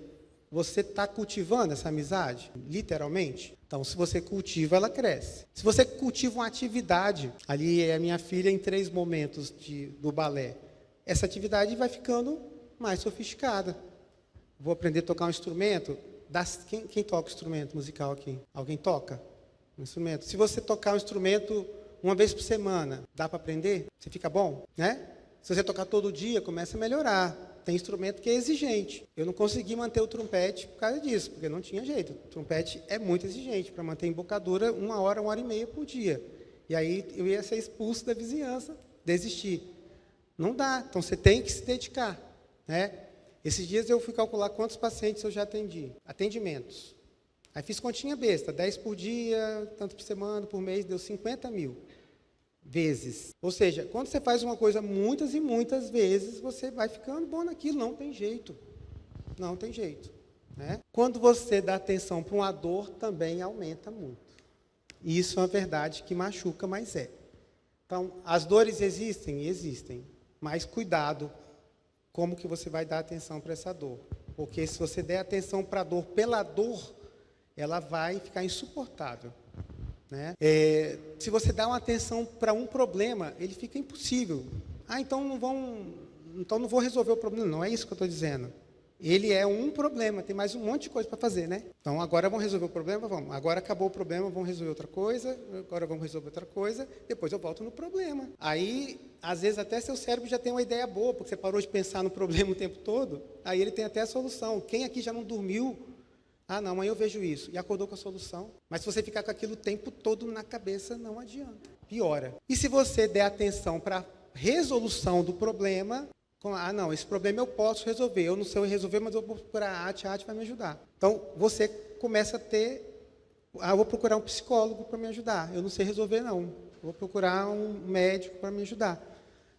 você está cultivando essa amizade, literalmente. Então, se você cultiva, ela cresce. Se você cultiva uma atividade, ali é a minha filha em 3 momentos do balé, essa atividade vai ficando mais sofisticada. Vou aprender a tocar um instrumento. Quem toca instrumento musical aqui? Alguém toca um instrumento? Se você tocar um instrumento uma vez por semana, dá para aprender? Você fica bom, né? Se você tocar todo dia, começa a melhorar. Tem instrumento que é exigente. Eu não consegui manter o trompete por causa disso, porque não tinha jeito. O trompete é muito exigente para manter a embocadura 1 hora, 1h30 por dia. E aí eu ia ser expulso da vizinhança, desistir. Não dá. Então, você tem que se dedicar, né? Esses dias eu fui calcular quantos pacientes eu já atendi. Atendimentos. Aí fiz continha besta. 10 por dia, tanto por semana, por mês, deu 50 mil vezes. Ou seja, quando você faz uma coisa muitas e muitas vezes, você vai ficando bom naquilo. Não tem jeito. Não tem jeito, né? Quando você dá atenção para uma dor, também aumenta muito. E isso é uma verdade que machuca, mas é. Então, as dores existem? Existem. Mas cuidado, como que você vai dar atenção para essa dor. Porque se você der atenção para a dor pela dor, ela vai ficar insuportável. Né? Se você dá uma atenção para um problema, ele fica impossível. Então não vou resolver o problema. Não é isso que eu estou dizendo. Ele é um problema, tem mais um monte de coisa para fazer, né? Então, agora vamos resolver o problema? Vamos. Agora acabou o problema, vamos resolver outra coisa. Agora vamos resolver outra coisa. Depois eu volto no problema. Aí, às vezes, até seu cérebro já tem uma ideia boa, porque você parou de pensar no problema o tempo todo. Aí ele tem até a solução. Quem aqui já não dormiu? Não, amanhã eu vejo isso. E acordou com a solução. Mas se você ficar com aquilo o tempo todo na cabeça, não adianta. Piora. E se você der atenção para a resolução do problema... não, esse problema eu posso resolver. Eu não sei resolver, mas eu vou procurar a arte vai me ajudar. Então, você começa a ter... eu vou procurar um psicólogo para me ajudar. Eu não sei resolver, não. Eu vou procurar um médico para me ajudar.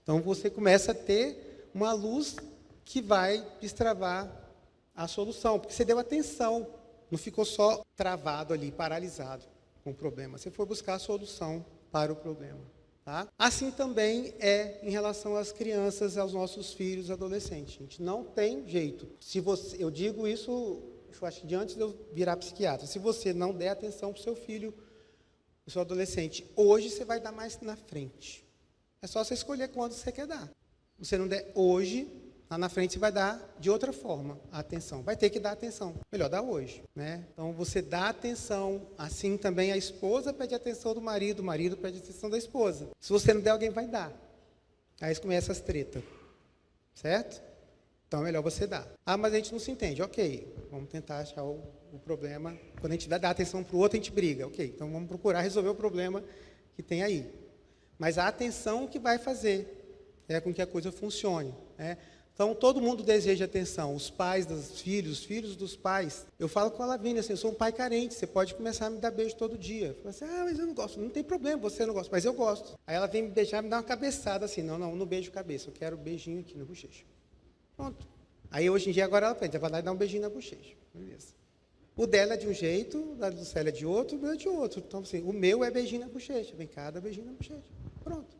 Então, você começa a ter uma luz que vai destravar a solução. Porque você deu atenção. Não ficou só travado ali, paralisado com o problema. Você foi buscar a solução para o problema. Tá? Assim também é em relação às crianças, aos nossos filhos, adolescentes. A gente não tem jeito. Se você, eu digo isso, eu acho que de antes de eu virar psiquiatra, se você não der atenção para o seu filho, para o seu adolescente, hoje você vai dar mais na frente. É só você escolher quando você quer dar. Se você não der hoje, lá na frente você vai dar de outra forma a atenção. Vai ter que dar atenção. Melhor dar hoje, né? Então, você dá atenção. Assim também a esposa pede atenção do marido, o marido pede atenção da esposa. Se você não der, alguém vai dar. Aí começa as tretas. Certo? Então, é melhor você dar. Ah, mas a gente não se entende. Ok, vamos tentar achar o problema. Quando a gente dá atenção para o outro, a gente briga. Ok, então vamos procurar resolver o problema que tem aí. Mas a atenção que vai fazer com que a coisa funcione, né? Então, todo mundo deseja atenção, os pais dos filhos, os filhos dos pais. Eu falo com a Lavínia, assim, eu sou um pai carente, você pode começar a me dar beijo todo dia. Eu falo assim, mas eu não gosto. Não tem problema, você não gosta, mas eu gosto. Aí ela vem me beijar, me dá uma cabeçada assim, não beijo cabeça, eu quero um beijinho aqui na bochecha. Pronto. Aí, hoje em dia, agora ela vai lá e dá um beijinho na bochecha. Beleza. O dela é de um jeito, o da Lucélia é de outro, o meu é de outro. Então, assim, o meu é beijinho na bochecha, vem cá, dá beijinho na bochecha. Pronto.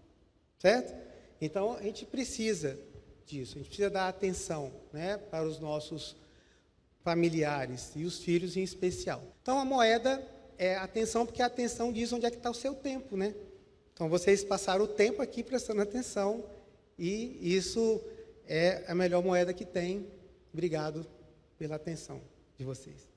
Certo? Então, a gente precisa disso. A gente precisa dar atenção, né, para os nossos familiares e os filhos em especial. Então, a moeda é atenção, porque a atenção diz onde é que está o seu tempo, né? Então, vocês passaram o tempo aqui prestando atenção e isso é a melhor moeda que tem. Obrigado pela atenção de vocês.